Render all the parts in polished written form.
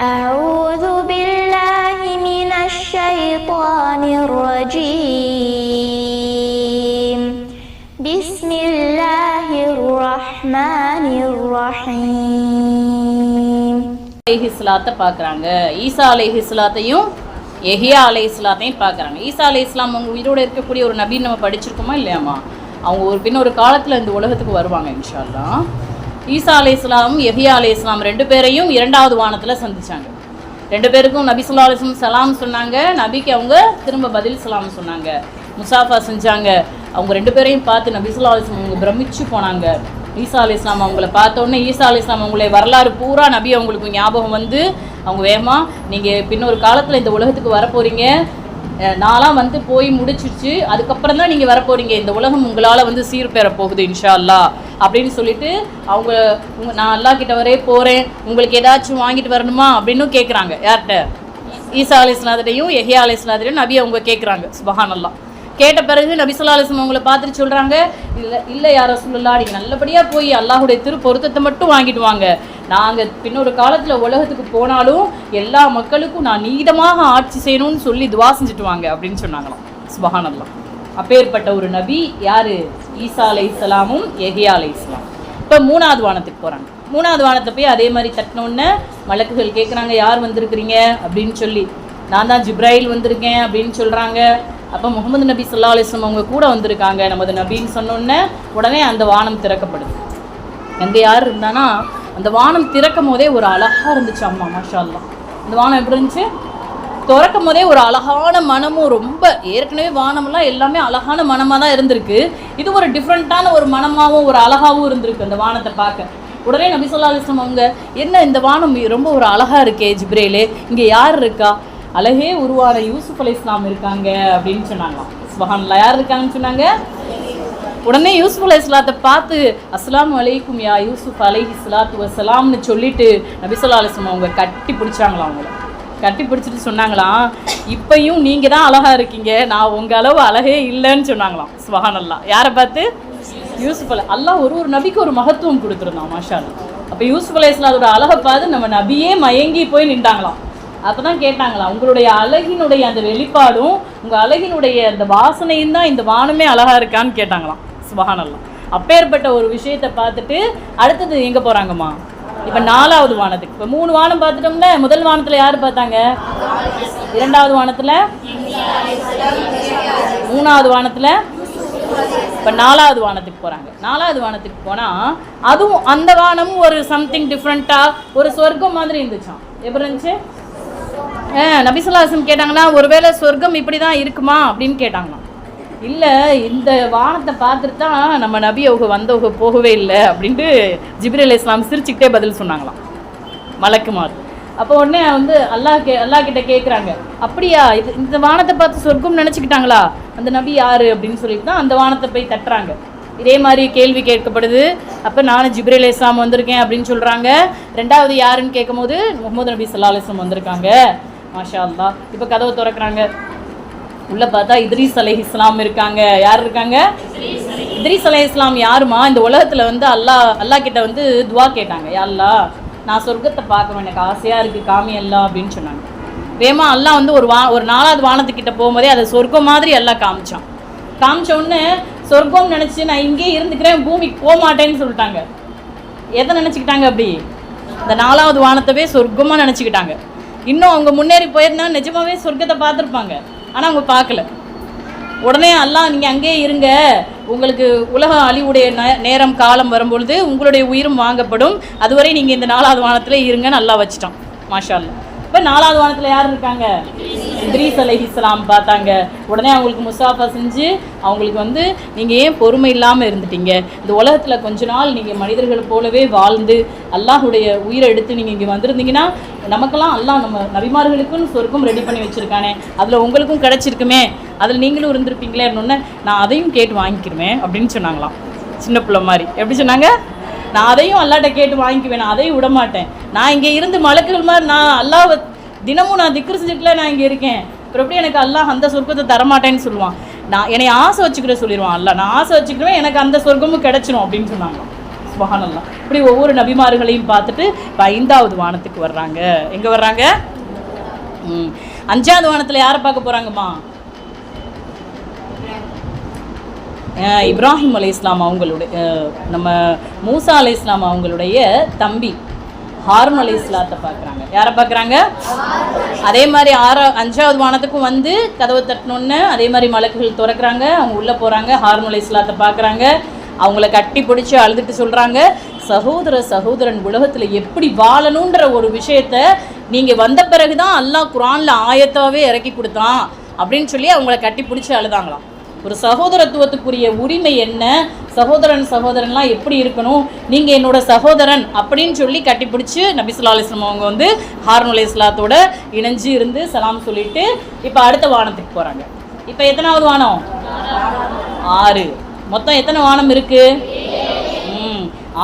أعوذ بالله من الشيطان الرجيم بسم الله الرحمن الرحيم. அலைஹிஸ்ஸலாத்தை பார்க்குறாங்க. ஈசா அலைஹிஸ்ஸலாத்தையும் யஹ்யா அலைஹிஸ்ஸலாத்தையும் பார்க்குறாங்க. ஈசா அலைஹிஸ்ஸலாம் அவங்க உயிரோடு இருக்கக்கூடிய ஒரு நபின்னு நம்ம படிச்சிருக்கோமா இல்லையாம்மா? அவங்க ஒரு காலத்தில் இந்த உலகத்துக்கு வருவாங்க இன்ஷா அல்லாஹ். ஈசா அலைஹிஸ்ஸலாமும் யஹ்யா அலைஹிஸ்ஸலாம் ரெண்டு பேரையும் இரண்டாவது வானத்தில் சந்திச்சாங்க. ரெண்டு பேருக்கும் நபி ஸல்லல்லாஹு அலைஹி வஸல்லம் சலாம் சொன்னாங்க. நபிக்கு அவங்க திரும்ப பதில் சலாம் சொன்னாங்க, முசாஃபா செஞ்சாங்க. அவங்க ரெண்டு பேரையும் பார்த்து நபி ஸல்லல்லாஹு அலைஹி வஸல்லம் அவங்க பிரமிச்சு போனாங்க. ஈசா அலைஹிஸ்ஸலாம் அவங்கள பார்த்தோன்னே ஈசா அலைஹிஸ்ஸலாம் அவங்களுடைய வரலாறு பூரா நபி அவங்களுக்கு ஞாபகம் வந்து அவங்க வேகமாக நீங்கள் பின்னொரு காலத்தில் இந்த உலகத்துக்கு வரப்போகிறீங்க, நான்லாம் வந்து போய் முடிச்சிருச்சு, அதுக்கப்புறம் தான் நீங்கள் வரப்போகிறீங்க, இந்த உலகம் உங்களால் வந்து சீர்பெற போகுது இன்ஷா அல்லாஹ் அப்படின்னு சொல்லிட்டு அவங்க நான் அல்லாஹ் கிட்ட வரே போகிறேன், உங்களுக்கு ஏதாச்சும் வாங்கிட்டு வரணுமா அப்படின்னு கேட்குறாங்க. யார்கிட்ட? ஈசா அலைஹிஸ்ஸலாத்தையும் யஹ்யா அலைஹிஸ்ஸலாத்தையும் நபி அவங்க கேட்குறாங்க. சுப்ஹானல்லாஹ். கேட்ட பிறகு நபி ஸல்லல்லாஹு அலைஹி வஸல்லம் அவங்கள பார்த்துட்டு சொல்கிறாங்க, இல்லை யா ரசூலுல்லாஹ், நீங்கள் நல்லபடியாக போய் அல்லாஹுடைய பொருத்தத்தை மட்டும் வாங்கிட்டு வாங்க, நாங்கள் பின்னொரு காலத்தில் உலகத்துக்கு போனாலும் எல்லா மக்களுக்கும் நான் நீதமாக ஆட்சி செய்யணும்னு சொல்லி துவா செஞ்சுட்டு வாங்க அப்படின்னு சொன்னாங்களாம். சுப்ஹானல்லாஹ். அப்பேற்பட்ட ஒரு நபி யார்? ஈசா அலைஹிஸ்ஸலாமும் யஹ்யா அலைஹிஸ்ஸலாம். இப்போ மூணாவது வானத்துக்கு போகிறாங்க. மூணாவது வானத்தை போய் அதே மாதிரி தட்டினோடனே மலக்குகள் கேட்குறாங்க, யார் வந்திருக்கிறீங்க அப்படின்னு சொல்லி. நான் தான் ஜிப்ராயில் வந்திருக்கேன் அப்படின்னு சொல்கிறாங்க. அப்போ முகமது நபி ஸல்லல்லாஹு அலைஹி வஸல்லம் அவங்க கூட வந்திருக்காங்க நமது நபின்னு சொன்னோன்னே உடனே அந்த வானம் திறக்கப்படுது. அங்கே யார் இருந்தானா அந்த வானம் திறக்கும் போதே ஒரு அழகாக இருந்துச்சு. அம்மா மாஷா அல்லாஹ். அந்த வானம் எப்படி இருந்துச்சு? திறக்கும் போதே ஒரு அழகான மனமும், ரொம்ப ஏற்கனவே வானம்லாம் எல்லாமே அழகான மனமாக தான் இருந்திருக்கு, இது ஒரு டிஃப்ரெண்ட்டான ஒரு மனமாகவும் ஒரு அழகாகவும் இருந்திருக்கு அந்த வானத்தை பார்க்க. உடனே நபி ஸல்லல்லாஹு அலைஹி வஸல்லம் அவங்க, என்ன இந்த வானம் ரொம்ப ஒரு அழகாக இருக்கே ஜிப்ரீலே, இங்கே யார் இருக்கா? அழகே உருவான யூசுப் அலைஹிஸ்ஸலாம் இருக்காங்க அப்படின்னு சொன்னாங்களாம். சுப்ஹானல்லாஹ். யார் இருக்காங்கன்னு சொன்னாங்க? உடனே யூசுப் அலைஹிஸ்ஸலாத்தை பார்த்து அஸ்ஸலாமு அலைக்கும் யா யூசுப் அலைஹிஸ்ஸலாத்து வஸ்ஸலாம்னு சொல்லிட்டு நபி ஸல்லல்லாஹு அலைஹி வஸல்லம் அவங்க கட்டி பிடிச்சாங்களாம். அவங்கள கட்டி பிடிச்சிட்டு சொன்னாங்களாம், இப்பையும் நீங்கள் தான் அழகாக இருக்கீங்க, நான் உங்கள் அளவு அழகே இல்லைன்னு சொன்னாங்களாம். சுப்ஹானல்லாஹ். யாரை பார்த்து? யூசுப் அல்லாஹ் ஒரு நபிக்கு ஒரு மகத்துவம் கொடுத்துருந்தான் மாஷா அல்லாஹ். அப்போ யூசுப் அலைஹிஸ்ஸலாத்தோட அழகை பார்த்து நம்ம நபியே மயங்கி போய் நின்றாங்களாம். அப்போ தான் கேட்டாங்களா, உங்களுடைய அழகினுடைய அந்த வெளிப்பாடும் உங்கள் அழகினுடைய அந்த வாசனையும் தான் இந்த வானமே அழகாக இருக்கான்னு கேட்டாங்களாம். சுப்ஹானல்லாஹ். அப்பேற்பட்ட ஒரு விஷயத்தை பார்த்துட்டு அடுத்தது எங்கே போகிறாங்கம்மா? இப்போ நாலாவது வானத்துக்கு. இப்போ மூணு வானம் பார்த்துட்டோம்ல. முதல் வானத்தில் யார் பார்த்தாங்க? இரண்டாவது வானத்தில், மூணாவது வானத்தில், இப்போ நாலாவது வானத்துக்கு போகிறாங்க. நாலாவது வானத்துக்கு போனால் அதுவும் அந்த வானமும் ஒரு சம்திங் டிஃப்ரெண்ட்டாக ஒரு சொர்க்கம் மாதிரி இருந்துச்சான். எப்படி இருந்துச்சு? நபி ஸல்லல்லாஹு அலைஹி வஸல்லம் கேட்டாங்கன்னா, ஒருவேளை சொர்க்கம் இப்படி தான் இருக்குமா அப்படின்னு கேட்டாங்களாம். இல்லை, இந்த வானத்தை பார்த்துட்டு தான் நம்ம நபி அவங்க வந்தவங்க போகவே இல்லை அப்படின்ட்டு ஜிப்ரீல் அலைஹிஸ்ஸலாம் சிரிச்சுக்கிட்டே பதில் சொன்னாங்களாம் மலக்குமார். அப்போ உடனே வந்து அல்லாஹ் கிட்ட கேட்குறாங்க, அப்படியா இந்த வானத்தை பார்த்து சொர்க்கம் நினச்சிக்கிட்டாங்களா அந்த நபி யார் அப்படின்னு சொல்லிட்டு தான் அந்த வானத்தை போய் தட்டுறாங்க. இதே மாதிரி கேள்வி கேட்கப்படுது. அப்போ நானும் ஜிப்ரீல் அலைஹிஸ்ஸலாம் வந்திருக்கேன் அப்படின்னு சொல்கிறாங்க. ரெண்டாவது யாருன்னு கேட்கும் போது முஹம்மது நபி ஸல்லல்லாஹு அலைஹி வஸல்லம் வந்திருக்காங்க. மாஷா அல்லாஹ். இப்போ கதவை திறக்கிறாங்க. உள்ளே பார்த்தா இத்ரீஸ் அலைஹிஸ்ஸலாம் இருக்காங்க. யார் இருக்காங்க? இத்ரீஸ் அலைஹிஸ்ஸலாம் யாருமா? இந்த உலகத்தில் வந்து அல்லாஹ் கிட்ட வந்து துவா கேட்டாங்க, யா அல்லாஹ் நான் சொர்க்கத்தை பார்க்கணும், எனக்கு ஆசையாக இருக்குது, காமி அல்லாஹ் அப்படின்னு சொன்னாங்க. வேமா அல்லாஹ் வந்து ஒரு நாலாவது வானத்துக்கிட்ட போகும்போதே அதை சொர்க்கம் மாதிரி எல்லாம் காமிச்ச உடனே சொர்க்கம் நினச்சி நான் இங்கே இருந்துக்கிறேன், பூமிக்கு போக மாட்டேன்னு சொல்லிட்டாங்க. எதை நினச்சிக்கிட்டாங்க? அப்படி இந்த நாலாவது வானத்தவே சொர்க்கமாக நினச்சிக்கிட்டாங்க. இன்னும் அவங்க முன்னேறி போயிருந்தா நிஜமாகவே சொர்க்கத்தை பார்த்துருப்பாங்க. ஆனால் அவங்க பார்க்கல. உடனே அல்லாஹ் நீங்கள் அங்கேயே இருங்க, உங்களுக்கு உலக அழிவுடைய நேரம் காலம் வரும்பொழுது உங்களுடைய உயிரும் வாங்கப்படும், அதுவரை நீங்கள் இந்த நாலாவது வானத்தில் இருங்கன்னு அல்லாஹ் வச்சுட்டான். மாஷா அல்லாஹ். இப்போ நாலாவது வானத்தில் யார் இருக்காங்க? இத்ரீஸ் அலைஹிஸ்ஸலாம் பார்த்தாங்க. உடனே அவங்களுக்கு முசாஃபா செஞ்சு அவங்களுக்கு வந்து நீங்கள் ஏன் பொறுமை இல்லாமல் இருந்துட்டீங்க, இந்த உலகத்தில் கொஞ்ச நாள் நீங்கள் மனிதர்கள் போலவே வாழ்ந்து அல்லாஹுடைய உயிரை எடுத்து நீங்கள் இங்கே வந்திருந்தீங்கன்னா நமக்கெல்லாம் அல்லாஹ் நம்ம நபிமார்களுக்குன்னு சொர்க்கம் ரெடி பண்ணி வச்சுருக்கானே, அதில் உங்களுக்கும் கிடச்சிருக்குமே, அதில் நீங்களும் இருந்திருப்பீங்களே இன்னொன்று, நான் அதையும் கேட்டு வாங்கிக்கிருவேன் அப்படின்னு சொன்னாங்களாம். சின்ன பிள்ளை மாதிரி. எப்படி சொன்னாங்க? நான் அதையும் அல்லாட்ட கேட்டு வாங்கிக்குவேன், நான் அதையும் விட மாட்டேன், நான் இங்கே இருந்து மலக்குகள் மாதிரி நான் அல்லாஹ் தினமும் நான் திக்ர் செஞ்சுட்டுல நான் இங்கே இருக்கேன், அப்புறம் எப்படி எனக்கு அல்லாஹ் அந்த சொர்க்கத்தை தரமாட்டேன்னு சொல்லுவான், நான் என்னை ஆசை வச்சுக்கிற சொல்லிடுவான் அல்லாஹ், நான் ஆசை வச்சுக்கிறேன் எனக்கு அந்த சொர்க்கமும் கிடச்சிரும் அப்படின்னு சொன்னாங்களாம். சுப்ஹானல்லாஹ். இப்படி ஒவ்வொரு நபிமார்களையும் பார்த்துட்டு இப்போ 5வது வானத்துக்கு வர்றாங்க. எங்கே வர்றாங்க? 5வது வானத்தில் யாரை பார்க்க போகிறாங்கம்மா? இப்ராஹிம் அலைஹிஸ்ஸலாம் அவங்களுடைய நம்ம மூசா அலைஹிஸ்ஸலாம் அவங்களுடைய தம்பி ஹாரூன் அலைஹிஸ்ஸலாத்தை பார்க்குறாங்க. யாரை பார்க்குறாங்க? அதே மாதிரி 5வது வானத்துக்கும் வந்து கதவை தட்டினோன்னு அதே மாதிரி மலக்குகள் திறக்கிறாங்க. அவங்க உள்ளே போகிறாங்க. ஹாரூன் அலைஹிஸ்ஸலாத்தை பார்க்குறாங்க. அவங்கள கட்டி பிடிச்சி அழுதுட்டு சொல்கிறாங்க, சகோதரன் உலகத்தில் எப்படி வாழணுன்ற ஒரு விஷயத்த நீங்கள் வந்த பிறகு தான் அல்லாஹ் குர்ஆனில் ஆயத்தாவே இறக்கி கொடுத்தான் அப்படின்னு சொல்லி அவங்கள கட்டி பிடிச்சி அழுதாங்களாம். ஒரு சகோதரத்துவத்துக்குரிய உரிமை என்ன, சகோதரன்லாம் எப்படி இருக்கணும், நீங்கள் என்னோட சகோதரன் அப்படின்னு சொல்லி கட்டிப்பிடிச்சு நபி ஸல்லல்லாஹு அலைஹி வஸல்லம் அவங்க வந்து ஹாரூன் அலைஹிஸ்ஸலாத்தோட இணைஞ்சு இருந்து சலாம் சொல்லிட்டு இப்போ அடுத்த வானத்துக்கு போகிறாங்க. இப்போ எத்தனாவது வானம்? 6. மொத்தம் எத்தனை வானம் இருக்கு?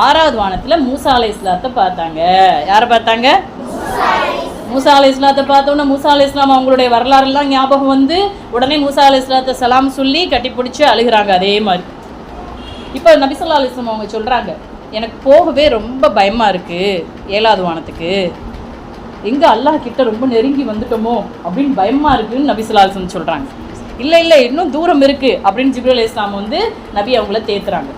6வது வானத்தில் மூசா அலைஹிஸ்ஸலாத்தை பார்த்தாங்க. யாரை பார்த்தாங்க? மூசா அலைஹிஸ்ஸலாத்தை பார்த்தோன்னே மூசா அலைஹிஸ்ஸலாம் அவங்களுடைய வரலாறுலாம் ஞாபகம் வந்து உடனே மூசா அலைஹிஸ்ஸலாத்தை சலாம் சொல்லி கட்டிப்பிடிச்சு அழுகிறாங்க. அதே மாதிரி இப்போ நபி ஸல்லல்லாஹு அலைஹி வஸல்லம் அவங்க சொல்கிறாங்க, எனக்கு போகவே ரொம்ப பயமாக இருக்குது 7வது வானத்துக்கு, எங்கே அல்லாஹ் கிட்ட ரொம்ப நெருங்கி வந்துட்டோமோ அப்படின்னு பயமாக இருக்குதுன்னு நபி ஸல்லல்லாஹு அலைஹி வஸல்லம் சொல்கிறாங்க. இல்லை இன்னும் தூரம் இருக்குது அப்படின்னு ஜிப்ரீல் அலைஹிஸ்ஸலாம் வந்து நபி அவங்கள தேத்துறாங்க.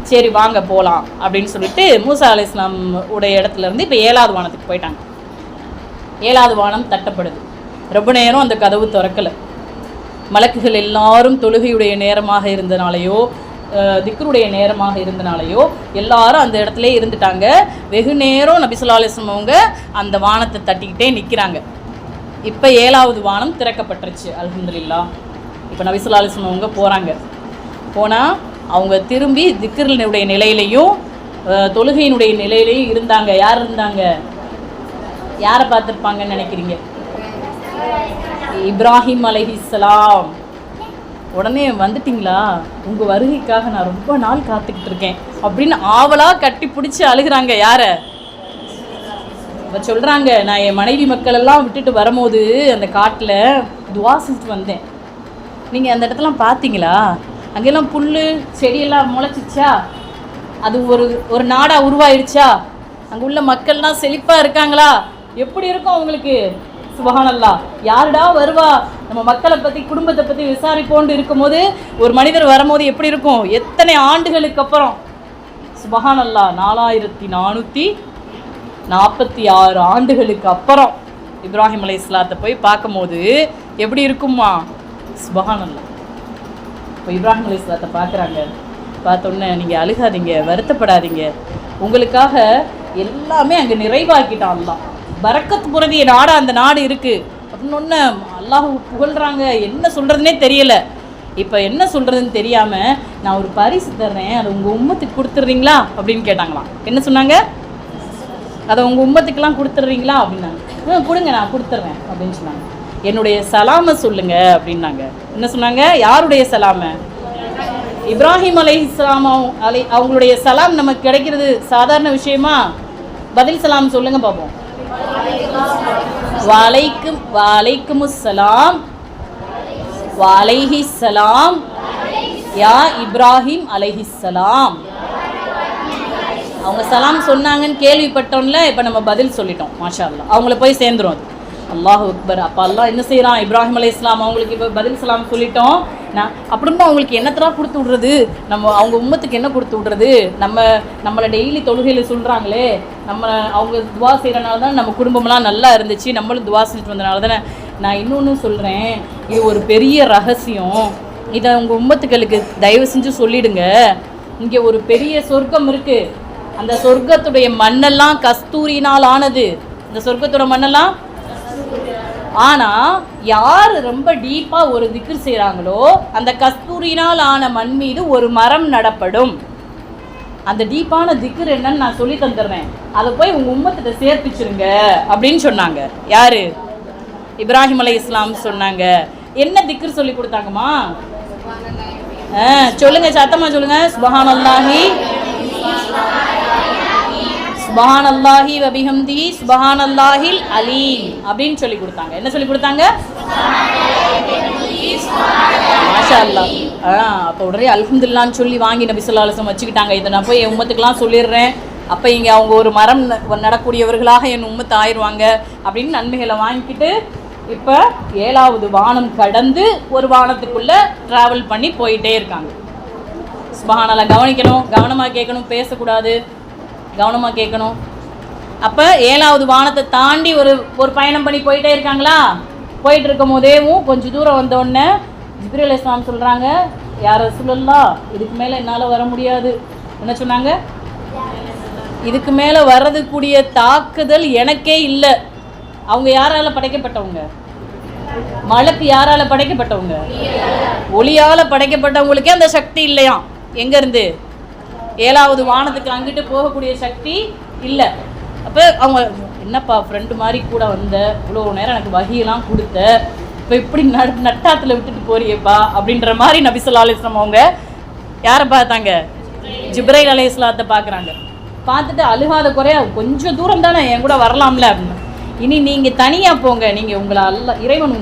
சரி வாங்க போகலாம் அப்படின்னு சொல்லிட்டு மூசா அலைஹிஸ்ஸலாம் உடைய இடத்துலேருந்து இப்போ 7வது வானத்துக்கு போயிட்டாங்க. 7வது வானம் தட்டப்படுது. ரொம்ப நேரம் அந்த கதவு திறக்கலை. மலக்குகள் எல்லாரும் தொழுகையுடைய நேரமாக இருந்தனாலேயோ திக்ருடைய நேரமாக இருந்தனாலேயோ எல்லாரும் அந்த இடத்துல இருந்துட்டாங்க. வெகு நேரம் நபி ஸல்லல்லாஹு அலைஹி வஸல்லம் அவங்க அந்த வானத்தை தட்டிக்கிட்டே நிற்கிறாங்க. இப்போ 7வது வானம் திறக்கப்பட்டுருச்சு. அல்ஹம்துலில்லாஹ். இப்போ நபி ஸல்லல்லாஹு அலைஹி வஸல்லம் அவங்க போகிறாங்க. போனால் அவங்க திரும்பி திக்ருடைய நிலையிலையும் தொழுகையினுடைய நிலையிலையும் இருந்தாங்க. யார் இருந்தாங்க? யாரை பார்த்துருப்பாங்கன்னு நினைக்கிறீங்க? இப்ராஹிம் அலைஹிஸ்ஸலாம். உடனே வந்துட்டிங்களா, உங்கள் வருகைக்காக நான் ரொம்ப நாள் காத்துக்கிட்டு இருக்கேன் அப்படின்னு ஆவலாக கட்டி பிடிச்சி அழுகிறாங்க. யாரை? இப்போ சொல்கிறாங்க, நான் என் மனைவி மக்கள் எல்லாம் விட்டுட்டு வரும்போது அந்த காட்டில் துவா செஞ்சுட்டு வந்தேன். நீங்கள் அந்த இடத்துலாம் பார்த்தீங்களா? அங்கெல்லாம் புல் செடியெல்லாம் முளைச்சிச்சா? அது ஒரு நாடாக உருவாயிடுச்சா? அங்கே உள்ள மக்கள்லாம் செழிப்பாக இருக்காங்களா? எப்படி இருக்கும் அவங்களுக்கு? சுபஹானல்லாஹ். யாருடா வருவா நம்ம மக்களை பற்றி குடும்பத்தை பற்றி விசாரிப்போண்டு இருக்கும்போது ஒரு மனிதர் வரும்போது எப்படி இருக்கும்? எத்தனை ஆண்டுகளுக்கு அப்புறம்? சுபஹானல்லாஹ். 4446 ஆண்டுகளுக்கு அப்புறம் இப்ராஹிம் அலைஹிஸ்ஸலாத்தை போய் பார்க்கும்போது எப்படி இருக்குமா? சுபஹானல்லாஹ். இப்போ இப்ராஹிம் அலைஹிஸ்ஸலாத்தை பார்க்குறாங்க. பார்த்தோன்னே நீங்கள் அழுகாதீங்க, வருத்தப்படாதீங்க, உங்களுக்காக எல்லாமே அங்கே நிறைவாக்கிட்டான் அல்லாஹ். பரக்கத் புரதிய நாடாக அந்த நாடு இருக்குது அப்படின்னு ஒன்று அல்லாஹ் புகழ்கிறாங்க. என்ன சொல்கிறதுனே தெரியலை. இப்போ என்ன சொல்கிறதுன்னு தெரியாமல் நான் ஒரு பரிசு தர்றேன், அதை உங்கள் உம்மத்துக்கு கொடுத்துட்றீங்களா அப்படின்னு கேட்டாங்களாம். என்ன சொன்னாங்க? அதை உங்கள் உம்மத்துக்கெல்லாம் கொடுத்துட்றீங்களா அப்படின்னாங்க. கொடுங்க, நான் கொடுத்துட்றேன் அப்படின்னு சொன்னாங்க. என்னுடைய சலாமை சொல்லுங்க அப்படின்னாங்க. என்ன சொன்னாங்க? யாருடைய சலாமை? இப்ராஹிம் அலைஹிஸ்ஸலாம் அவங்களுடைய சலாம் நமக்கு கிடைக்கிறது சாதாரண விஷயமா? பதில் சலாம் சொல்லுங்க பார்ப்போம். வலைக்குமுஸ்ஸலாம் வலைஹிஸ்ஸலாம் யா இப்ராஹிம் அலைஹிஸ்ஸலாம். அவங்க சலாம் சொன்னாங்கன்னு கேள்விப்பட்டோம்ல, இப்போ நம்ம பதில் சொல்லிட்டோம். மாஷா அல்லாஹ். அவங்கள போய் சேர்ந்துரும் அது. அல்லாஹு அக்பர். அப்போ அல்லாஹ் என்ன செய்கிறான்? இப்ராஹிம் அலைஹிஸ்ஸலாம் அவங்களுக்கு இப்போ பதில் சலாம் சொல்லிட்டோம். அப்படின்னா அவங்களுக்கு என்னத்தரா கொடுத்து விட்றது? அவங்க உம்மத்துக்கு என்ன கொடுத்து விட்றது? நம்மளை டெய்லி தொழுகையில் சொல்கிறாங்களே, அவங்க துவா செய்கிறனால தான் நம்ம குடும்பம்லாம் நல்லா இருந்துச்சு, நம்மளும் துவா செஞ்சுட்டு வந்தனால தானே. நான் இன்னொன்று சொல்கிறேன், இது ஒரு பெரிய ரகசியம். இதை உங்கள் உம்மத்துக்களுக்கு தயவு செஞ்சு சொல்லிடுங்க. இங்கே ஒரு பெரிய சொர்க்கம் இருக்குது. அந்த சொர்க்கத்துடைய மண்ணெல்லாம் கஸ்தூரினால் ஆனது. இந்த சொர்க்கத்தோட மண்ணெல்லாம் ஆனால் யார் ரொம்ப டீப்பாக ஒரு திக்ர் செய்கிறாங்களோ அந்த கஸ்தூரினால் ஆன மண் மீது ஒரு மரம் நடப்படும். அந்த டீப்பான திக்ர் என்னன்னு நான் சொல்லி தந்துடுறேன், அதை போய் உங்கள் உம்மத்திட்ட சேர்ப்பிச்சிருங்க அப்படின்னு சொன்னாங்க. யார்? இப்ராஹிம் அலைஹிஸ்ஸலாம் சொன்னாங்க. என்ன திக்ர் சொல்லி கொடுத்தாங்கம்மா? சொல்லுங்க, சத்தமாக சொல்லுங்க. சுப்ஹானல்லாஹி சுப்ஹானல்லாஹி வபிஹம்திஹி சுப்ஹானல்லாஹில் அலீம் அப்படின்னு சொல்லி கொடுத்தாங்க. என்ன சொல்லி கொடுத்தாங்க? மாஷா அல்லாஹ். அப்போ உடனே அல்ஹம்துலில்லாஹ்னு சொல்லி வாங்கி நபி ஸல்லல்லாஹு அலைஹி வஸல்லம் வச்சுக்கிட்டாங்க. இதை நான் போய் என் உம்மத்துக்கெல்லாம் சொல்லிடுறேன், அப்போ இங்கே அவங்க ஒரு மரம் நடக்கூடியவர்களாக என் உம்மத்து ஆயிடுவாங்க அப்படின்னு நன்மைகளை வாங்கிக்கிட்டு இப்போ 7வது வானம் கடந்து ஒரு வானத்துக்குள்ளே ட்ராவல் பண்ணி போயிட்டே இருக்காங்க. சுப்ஹானல்லாஹ். கவனிக்கணும், கவனமாக கேட்கணும், பேசக்கூடாது, கவனமாக கேட்கணும். அப்போ 7வது வானத்தை தாண்டி ஒரு பயணம் பண்ணி போயிட்டே இருக்காங்களா. போயிட்டு இருக்கும் போதேவும் கொஞ்சம் தூரம் வந்தோடனே ஜிப்ரீல் அலைஹிஸ்ஸலாம் சொல்கிறாங்க, யா ரசூலல்லாஹ், இதுக்கு மேலே என்னால் வர முடியாது. என்ன சொன்னாங்க? இதுக்கு மேலே வர்றதுக்கூடிய தாக்குதல் எனக்கே இல்லை. அவங்க யாரால் படைக்கப்பட்டவங்க? மலக்கு யாரால் படைக்கப்பட்டவங்க? ஒளியால் படைக்கப்பட்டவங்களுக்கே அந்த சக்தி இல்லையாம். எங்கேருந்து? 7வது வானத்துக்கு அங்கிட்டு போகக்கூடிய சக்தி இல்லை. அப்போ அவங்க, என்னப்பா ஃப்ரெண்டு மாதிரி கூட வந்த, இவ்வளோ நேரம் எனக்கு வகியெல்லாம் கொடுத்த, இப்போ இப்படி நட்டாத்தில் விட்டுட்டு போறியப்பா அப்படின்ற மாதிரி நபி ஸல்லல்லாஹு அலைஹி வஸல்லம் அவங்க யாரை பார்த்தாங்க? ஜிப்ரைல் அலைஹிஸ்ஸலாத்தை பார்க்குறாங்க. பார்த்துட்டு அழுகாத குறையா, கொஞ்சம் தூரம் தானே, என் கூட வரலாம்ல அப்படின்னு. இனி நீங்கள் தனியாக போங்க, நீங்கள் உங்களை இறைவன்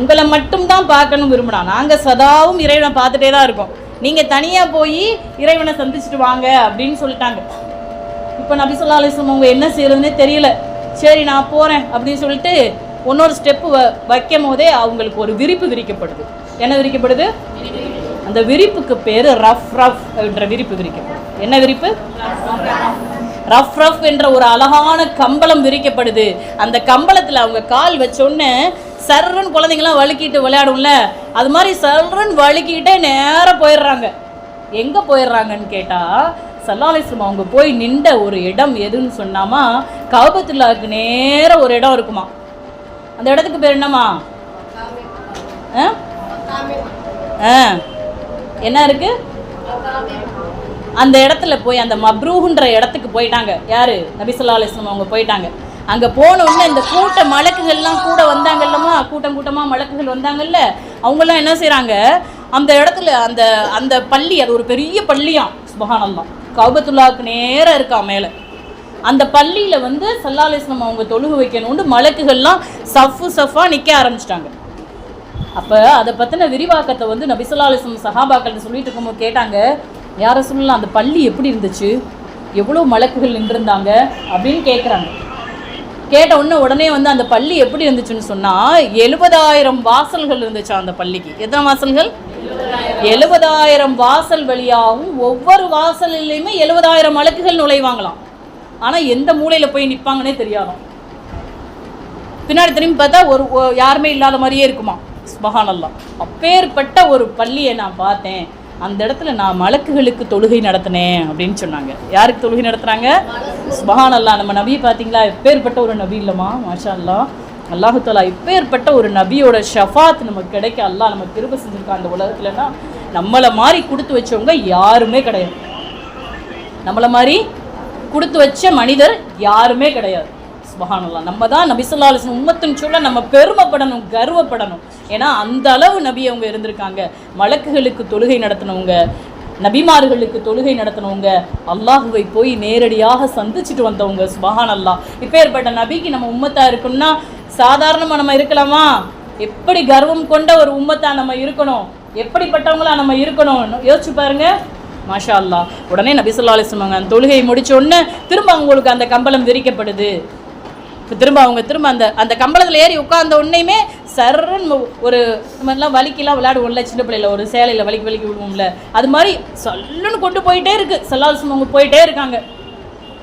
உங்களை மட்டும்தான் பார்க்கணும் விரும்பினா, நாங்கள் சதாவும் இறைவனை பார்த்துட்டே தான் இருக்கோம், நீங்கள் தனியாக போய் இறைவனை சந்திச்சுட்டு வாங்க அப்படின்னு சொல்லிட்டாங்க. இப்போ நபி ஸல்லல்லாஹு அலைஹி வஸல்லம் அவங்க என்ன செய்யறதுன்னே தெரியல. சரி நான் போகிறேன் அப்படின்னு சொல்லிட்டு இன்னொரு ஸ்டெப்பு வைக்கும் போதே அவங்களுக்கு ஒரு விரிப்பு விரிக்கப்படுது. என்ன விரிக்கப்படுது? அந்த விரிப்புக்கு பேர் ரஃப் என்ற விரிப்பு விரிக்கப்படுது. என்ன விரிப்பு? ரஃப் என்ற ஒரு அழகான கம்பளம் விரிக்கப்படுது. அந்த கம்பளத்தில் அவங்க கால் வச்சோன்னே சர்றன்னு குழந்தைங்களாம் வழுக்கிட்டு விளையாடும்ல, அது மாதிரி சர்றன்னு வழுக்கிட்டே நேராக போயிடுறாங்க. எங்கே போயிடுறாங்கன்னு கேட்டால், ஸல்லல்லாஹு அலைஹி வஸல்லம் அவங்க போய் நின்ற ஒரு இடம் எதுன்னு சொன்னாமா, கஅபத்துல்லாஹ்க்கு நேராக ஒரு இடம் இருக்குமா. அந்த இடத்துக்கு பேர் என்னம்மா? என்ன இருக்கு? அந்த இடத்துல போய் அந்த மப்ரூஹ்ன்ற இடத்துக்கு போயிட்டாங்க. யாரு? நபி ஸல்லல்லாஹு அலைஹி வஸல்லம் அவங்க போயிட்டாங்க. அங்கே போன உடனே இந்த கூட்ட மலக்குகள்லாம் கூட வந்தாங்கல்லம்மா, கூட்டமாக மலக்குகள் வந்தாங்கல்ல, அவங்கெல்லாம் என்ன செய்கிறாங்க, அந்த இடத்துல அந்த பள்ளி, அது ஒரு பெரிய பள்ளியாம். சுப்ஹானல்லாஹ். கஅபத்துல்லாஹ்க்கு நேராக இருக்கா மேலே. அந்த பள்ளியில் ஸல்லல்லாஹு அலைஹி வஸல்லம் அவங்க தொழுகு வைக்கணும்னு மலக்குகள்லாம் சஃபாக நிற்க ஆரம்பிச்சிட்டாங்க. அப்போ அதை பற்றின விரிவாக்கத்தை நபி ஸல்லல்லாஹு அலைஹி வஸல்லம் சஹாபாக்கள் சொல்லிட்டு இருக்கும்போது கேட்டாங்க, யார சொல்லலாம், அந்த பள்ளி எப்படி இருந்துச்சு, எவ்வளோ மலக்குகள் நின்றுருந்தாங்க அப்படின்னு கேட்குறாங்க. கேட்ட உடனே அந்த பள்ளி எப்படி இருந்துச்சுன்னு சொன்னால் 70,000 வாசல்கள் இருந்துச்சா அந்த பள்ளிக்கு. எத்தனை வாசல்கள்? 70,000 வாசல் வழியாகவும் ஒவ்வொரு வாசல்லையுமே 70,000 மலக்குகள் நுழைவாங்களாம். ஆனால் எந்த மூலையில் போய் நிற்பாங்கன்னே தெரியாதாம். பின்னாடி திரும்பி பார்த்தா யாருமே இல்லாத மாதிரியே இருக்குமா. சுப்ஹானல்லாஹ். அப்பேற்பட்ட ஒரு பள்ளியை நான் பார்த்தேன், அந்த இடத்துல நான் மலக்குகளுக்கு தொழுகை நடத்தினேன் அப்படின்னு சொன்னாங்க. யாருக்கு தொழுகை நடத்துகிறாங்க? சுப்ஹானல்லாஹ். நம்ம நபி பார்த்தீங்களா, எப்பேற்பட்ட ஒரு நபி இல்லைம்மா. மாஷா அல்லாஹ். அல்லாஹு தஆலா இப்பேற்பட்ட ஒரு நபியோட ஷஃபாத் நமக்கு கிடைக்க அல்லாஹ் நமக்கு கிருபை செஞ்சுருக்கான். அந்த உலகத்துலன்னா நம்மளை மாதிரி கொடுத்து வச்சவங்க யாருமே கிடையாது. நம்மளை மாதிரி கொடுத்து வச்ச மனிதர் யாருமே கிடையாது. சுப்ஹானல்லாஹ். நம்ம தான் நபி ஸல்லல்லாஹு அலைஹி வஸல்லம் உம்மத்துன்னு சொல்ல நம்ம பெருமைப்படணும், கர்வப்படணும். ஏன்னா அந்த அளவு நபி அவங்க இருந்திருக்காங்க. மலக்குகளுக்கு தொழுகை நடத்தினவங்க, நபிமார்களுக்கு தொழுகை நடத்தினவங்க, அல்லாஹுவை போய் நேரடியாக சந்திச்சுட்டு வந்தவங்க. சுப்ஹானல்லாஹ். இப்பேற்பட்ட நபிக்கு நம்ம உம்மத்தா இருக்குன்னா சாதாரணமாக நம்ம இருக்கலாமா? எப்படி கர்வம் கொண்ட ஒரு உம்மத்தா நம்ம இருக்கணும், எப்படிப்பட்டவங்களா நம்ம இருக்கணும் யோசிச்சு பாருங்க. மாஷா அல்லாஹ். உடனே நபி ஸல்லல்லாஹு அலைஹி வஸல்லம் அந்த தொழுகை முடிச்ச உடனே திரும்ப அவங்களுக்கு அந்த கம்பளம் விரிக்கப்படுது. இப்போ திரும்ப அந்த கம்பளத்தில் ஏறி உட்கார்ந்த உடனேயுமே சர்ன்னு ஒரு நம்மலாம் வலிக்கெல்லாம் விளையாடுவோம்ல, சின்ன பிள்ளைல ஒரு சேலையில் வலிக்கு விடுவோம்ல, அது மாதிரி சல்லுன்னு கொண்டு போயிட்டே இருக்கு. ஸல்லல்லாஹு அலைஹி வஸல்லம் அவங்க போயிட்டே இருக்காங்க.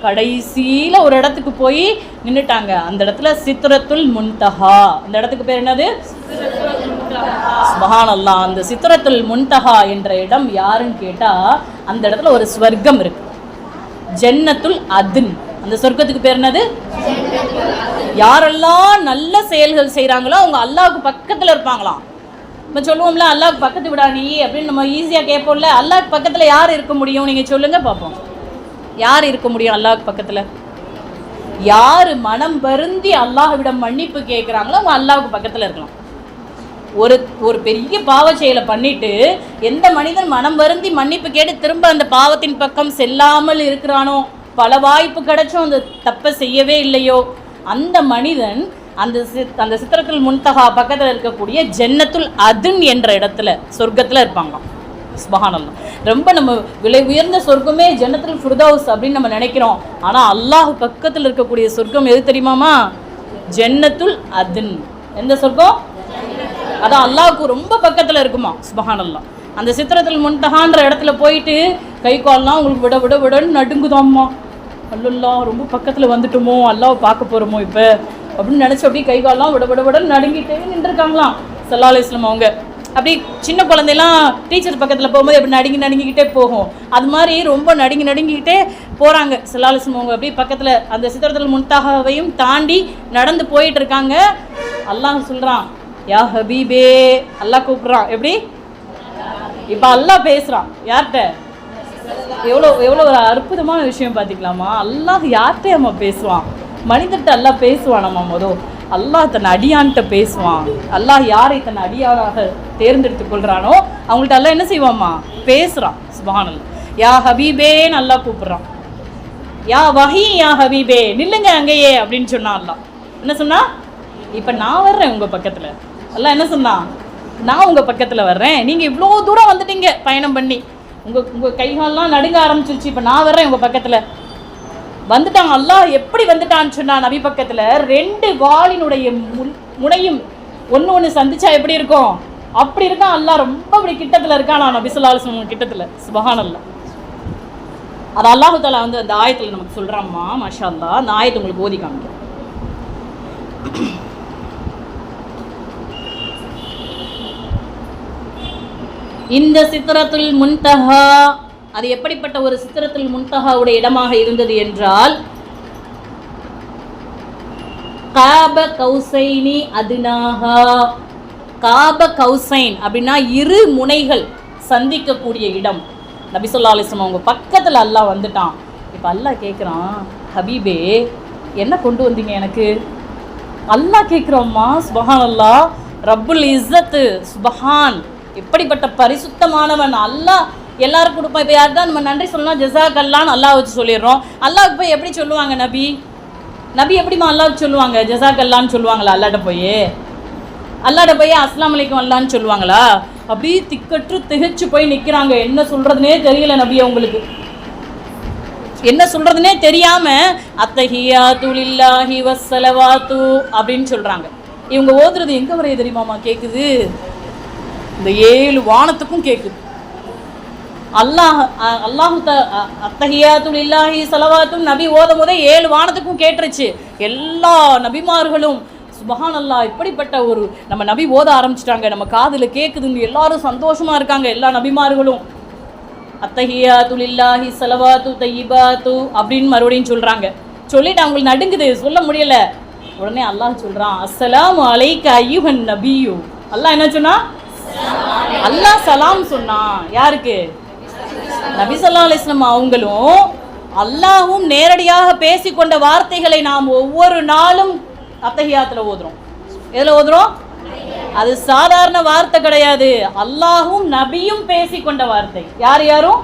கடைசியில் ஒரு இடத்துக்கு போய் நின்றுட்டாங்க. அந்த இடத்துல சித்ரத்துல் முன்தஹா. அந்த இடத்துக்கு பேர் என்னது? சுப்ஹானல்லாஹ். அந்த சித்ரத்துல் முன்தஹா என்ற இடம் யாருன்னு கேட்டால், அந்த இடத்துல ஒரு ஸ்வர்க்கம் இருக்கு, ஜன்னத்துல் அத்ன். அந்த சொர்க்கத்துக்கு பேர் என்னது? யாரெல்லாம் நல்ல செயல்கள் செய்கிறாங்களோ அவங்க அல்லாஹ்வுக்கு பக்கத்தில் இருப்பாங்களாம். நம்ம சொல்லுவோம்ல, அல்லாஹ்வுக்கு பக்கத்து விடா நீ அப்படின்னு நம்ம ஈஸியாக கேட்போம்ல. அல்லாஹ்வுக்கு பக்கத்தில் யார் இருக்க முடியும்? நீங்கள் சொல்லுங்கள் பார்ப்போம். யார் இருக்க முடியும் அல்லாஹ்வுக்கு பக்கத்தில்? யார் மனம் வருந்தி அல்லாஹ்விடம் மன்னிப்பு கேட்குறாங்களோ அவங்க அல்லாஹ்வுக்கு பக்கத்தில் இருக்கலாம். ஒரு பெரிய பாவ செயலை பண்ணிட்டு எந்த மனிதன் மனம் வருந்தி மன்னிப்பு கேட்டு திரும்ப அந்த பாவத்தின் பக்கம் செல்லாமல் இருக்கிறானோ, பல வாய்ப்பு கிடைச்சும் அந்த தப்பை செய்யவே இல்லையோ, அந்த மனிதன் அந்த சித்ரத்துல் முன்தஹா பக்கத்தில் இருக்கக்கூடிய ஜன்னத்துல் அதுன் என்ற இடத்துல சொர்க்கத்தில் இருப்பாங்களாம். சுப்ஹானல்லாஹ். ரொம்ப நம்ம விலை உயர்ந்த சொர்க்கமே ஜன்னத்துல் ஃபிர்தௌஸ் அப்படின்னு நம்ம நினைக்கிறோம். ஆனால் அல்லாஹ் பக்கத்தில் இருக்கக்கூடிய சொர்க்கம் எது தெரியுமாமா? ஜன்னத்துல் அதுன். எந்த சொர்க்கம்? அதான் அல்லாஹ்வுக்கு ரொம்ப பக்கத்தில் இருக்குமா. சுப்ஹானல்லாஹ். அந்த சித்ரத்துல் முன்தஹான்ற இடத்துல போயிட்டு கை கால்லாம் உங்களுக்கு விட விட விடன்னு நடுங்குதாம்மா. அல்லல்லா ரொம்ப பக்கத்தில் வந்துட்டோமோ, அல்லாஹ் பார்க்க போகிறோமோ இப்போ அப்படின்னு நினச்சி அப்படியே கை கால்லாம் விட விட விடன்னு நடுங்கிட்டே நின்றுருக்காங்களாம் ஸல்லல்லாஹு அலைஹி வஸல்லம் அவங்க. அப்படி சின்ன குழந்தைலாம் டீச்சர் பக்கத்தில் போகும்போது எப்படி நடுங்கிக்கிட்டே போகும், அது மாதிரி ரொம்ப நடுங்கிக்கிட்டே போகிறாங்க ஸல்லல்லாஹு அலைஹி வஸல்லம் அவங்க. அப்படியே பக்கத்தில் அந்த சித்ரத்துல் முன்தஹாவையும் தாண்டி நடந்து போயிட்டு இருக்காங்க. அல்லாஹ் சொல்கிறான், யா ஹபீபே. அல்லாஹ் கூப்பிட்றான். எப்படி? இப்போ அல்லாஹ் பேசுகிறான் யார்கிட்ட? எவ்வளோ ஒரு அற்புதமான விஷயம் பார்த்திக்கலாமா. அல்லாஹ் யார்கிட்ட நம்ம பேசுவான்? மனிதர்கிட்ட அல்லாஹ் பேசுவான். நம்ம மொதல் அல்லாஹ் தன் அடியான்கிட்ட பேசுவான். அல்லாஹ் யாரை தன் அடியாராக தேர்ந்தெடுத்து கொள்கிறானோ அவங்கள்ட்ட அல்லாஹ் என்ன செய்வாம்மா? பேசுகிறான். சுப்ஹானல்லாஹ். யா ஹபீபேன்னு அல்லாஹ் கூப்பிட்றான். யா வஹி யா ஹபீபே, நில்லுங்க அங்கேயே அப்படின்னு சொன்னான். அல்லாஹ் என்ன சொன்னா? இப்போ நான் வர்றேன் உங்கள் பக்கத்தில். அல்லாஹ் என்ன சொன்னா? நான் உங்கள் பக்கத்தில் வர்றேன். நீங்கள் இவ்வளோ தூரம் வந்துட்டீங்க பயணம் பண்ணி, உங்கள் கைகாலெலாம் நடுங்க ஆரம்பிச்சிருச்சு. இப்போ நான் வர்றேன் உங்கள் பக்கத்தில். வந்துட்டாங்க. அல்லாஹ் எப்படி வந்துட்டான்னு சொன்னா, நபி பக்கத்தில் 2 வாளினுடைய முனையும் ஒன்று சந்திச்சா எப்படி இருக்கும் அப்படி இருக்கான். அல்லாஹ் ரொம்ப அப்படி கிட்டத்தில் இருக்கான். நான் நபி ஸல்லல்லாஹு அலைஹி வஸல்லம் கிட்டத்தில். சுப்ஹானல்லாஹ். அது அல்லாஹ் தஆலா வந்து அந்த ஆயத்தில் நமக்கு சொல்கிறாம்மா. மாஷா அல்லாஹ். அந்த ஆயத்தை உங்களுக்கு ஓதி காமிக்கிறேன். இந்த சித்ரத்துல் முன்தஹா அது எப்படிப்பட்ட ஒரு சித்ரத்துல் முன்தஹாவுடைய இடமாக இருந்தது என்றால், காப கௌசைனி அதுனாஹா. காப கௌசைன் அப்படின்னா 2 முனைகள் சந்திக்கக்கூடிய இடம். நபி ஸல்லல்லாஹு அலைஹி வஸல்லம் அவங்க பக்கத்தில் அல்லாஹ் வந்துட்டான். இப்போ அல்லாஹ் கேட்குறான், ஹபீபே என்ன கொண்டு வந்தீங்க எனக்கு? அல்லாஹ் கேட்குறோம்மா. சுப்ஹானல்லாஹ். ரப்புல் இஸ்ஸத்து சுப்ஹான், எப்படிப்பட்ட பரிசுத்தமானவன். அல்லாஹ் எல்லாரும் கொடுப்பான். இப்போ யார் தான் நம்ம நன்றி சொல்லலாம், ஜஸாக் அல்லான்னு அல்லாஹ் வச்சு சொல்லிடுறோம். அல்லாஹ்க்கு போய் எப்படி சொல்லுவாங்க நபி எப்படிமா அல்லாஹ்க்கு சொல்லுவாங்க? ஜஸாக் அல்லான்னு சொல்லுவாங்களா? அல்லாஹ்ட்ட போய் அஸ்ஸலாமு அலைக்கும் அல்லான்னு சொல்லுவாங்களா? அப்படியே திக்கற்று திகைச்சு போய் நிற்கிறாங்க. என்ன சொல்கிறதுனே தெரியல நபி அவங்களுக்கு. என்ன சொல்கிறதுனே தெரியாமல் அத்தஹியாத்து லில்லாஹி வஸ்ஸலவாத்து அப்படின்னு சொல்கிறாங்க. இவங்க ஓதுறது எங்கே வரைய தெரியுமாமா கேட்குது? இந்த 7 வானத்துக்கும் கேட்குது. அல்லாஹு அத்தஹியாத்து லில்லாஹி ஸலவாத்தும் நபி ஓதும் போதே 7 வானத்துக்கும் கேட்டுருச்சு. எல்லா நபிமார்களும் சுப்ஹானல்லாஹ் இப்படிப்பட்ட ஒரு நம்ம நபி ஓத ஆரம்பிச்சிட்டாங்க, நம்ம காதில் கேட்குதுன்னு எல்லாரும் சந்தோஷமாக இருக்காங்க. எல்லா நபிமார்களும் அத்தஹியாத்து லில்லாஹி ஸலவாத்து தய்யிபாத்து அப்படின்னு மறுபடியும் சொல்கிறாங்க. சொல்லிட்டு அவங்களுக்கு நடுங்குது, சொல்ல முடியல. உடனே அல்லாஹ் சொல்கிறான், அஸ்ஸலாமு அலைக்க அய்யுஹன் நபியு. அல்லாஹ் என்ன சொன்னா? அல்லாஹ் சலாம் சொன்னான். யாருக்கு? நபி ஸல்லல்லாஹு அலைஹி வஸல்லம் அவங்களும் அல்லாஹ்வும் நேரடியாக பேசிக்கொண்ட வார்த்தைகளை நாம் ஒவ்வொரு நாளும் அத்தஹியாத்தில் ஓதுறோம். எதில் ஓதுறோம்? அது சாதாரண வார்த்தை கிடையாது. அல்லாஹ்வும் நபியும் பேசிக்கொண்ட வார்த்தை. யாரும்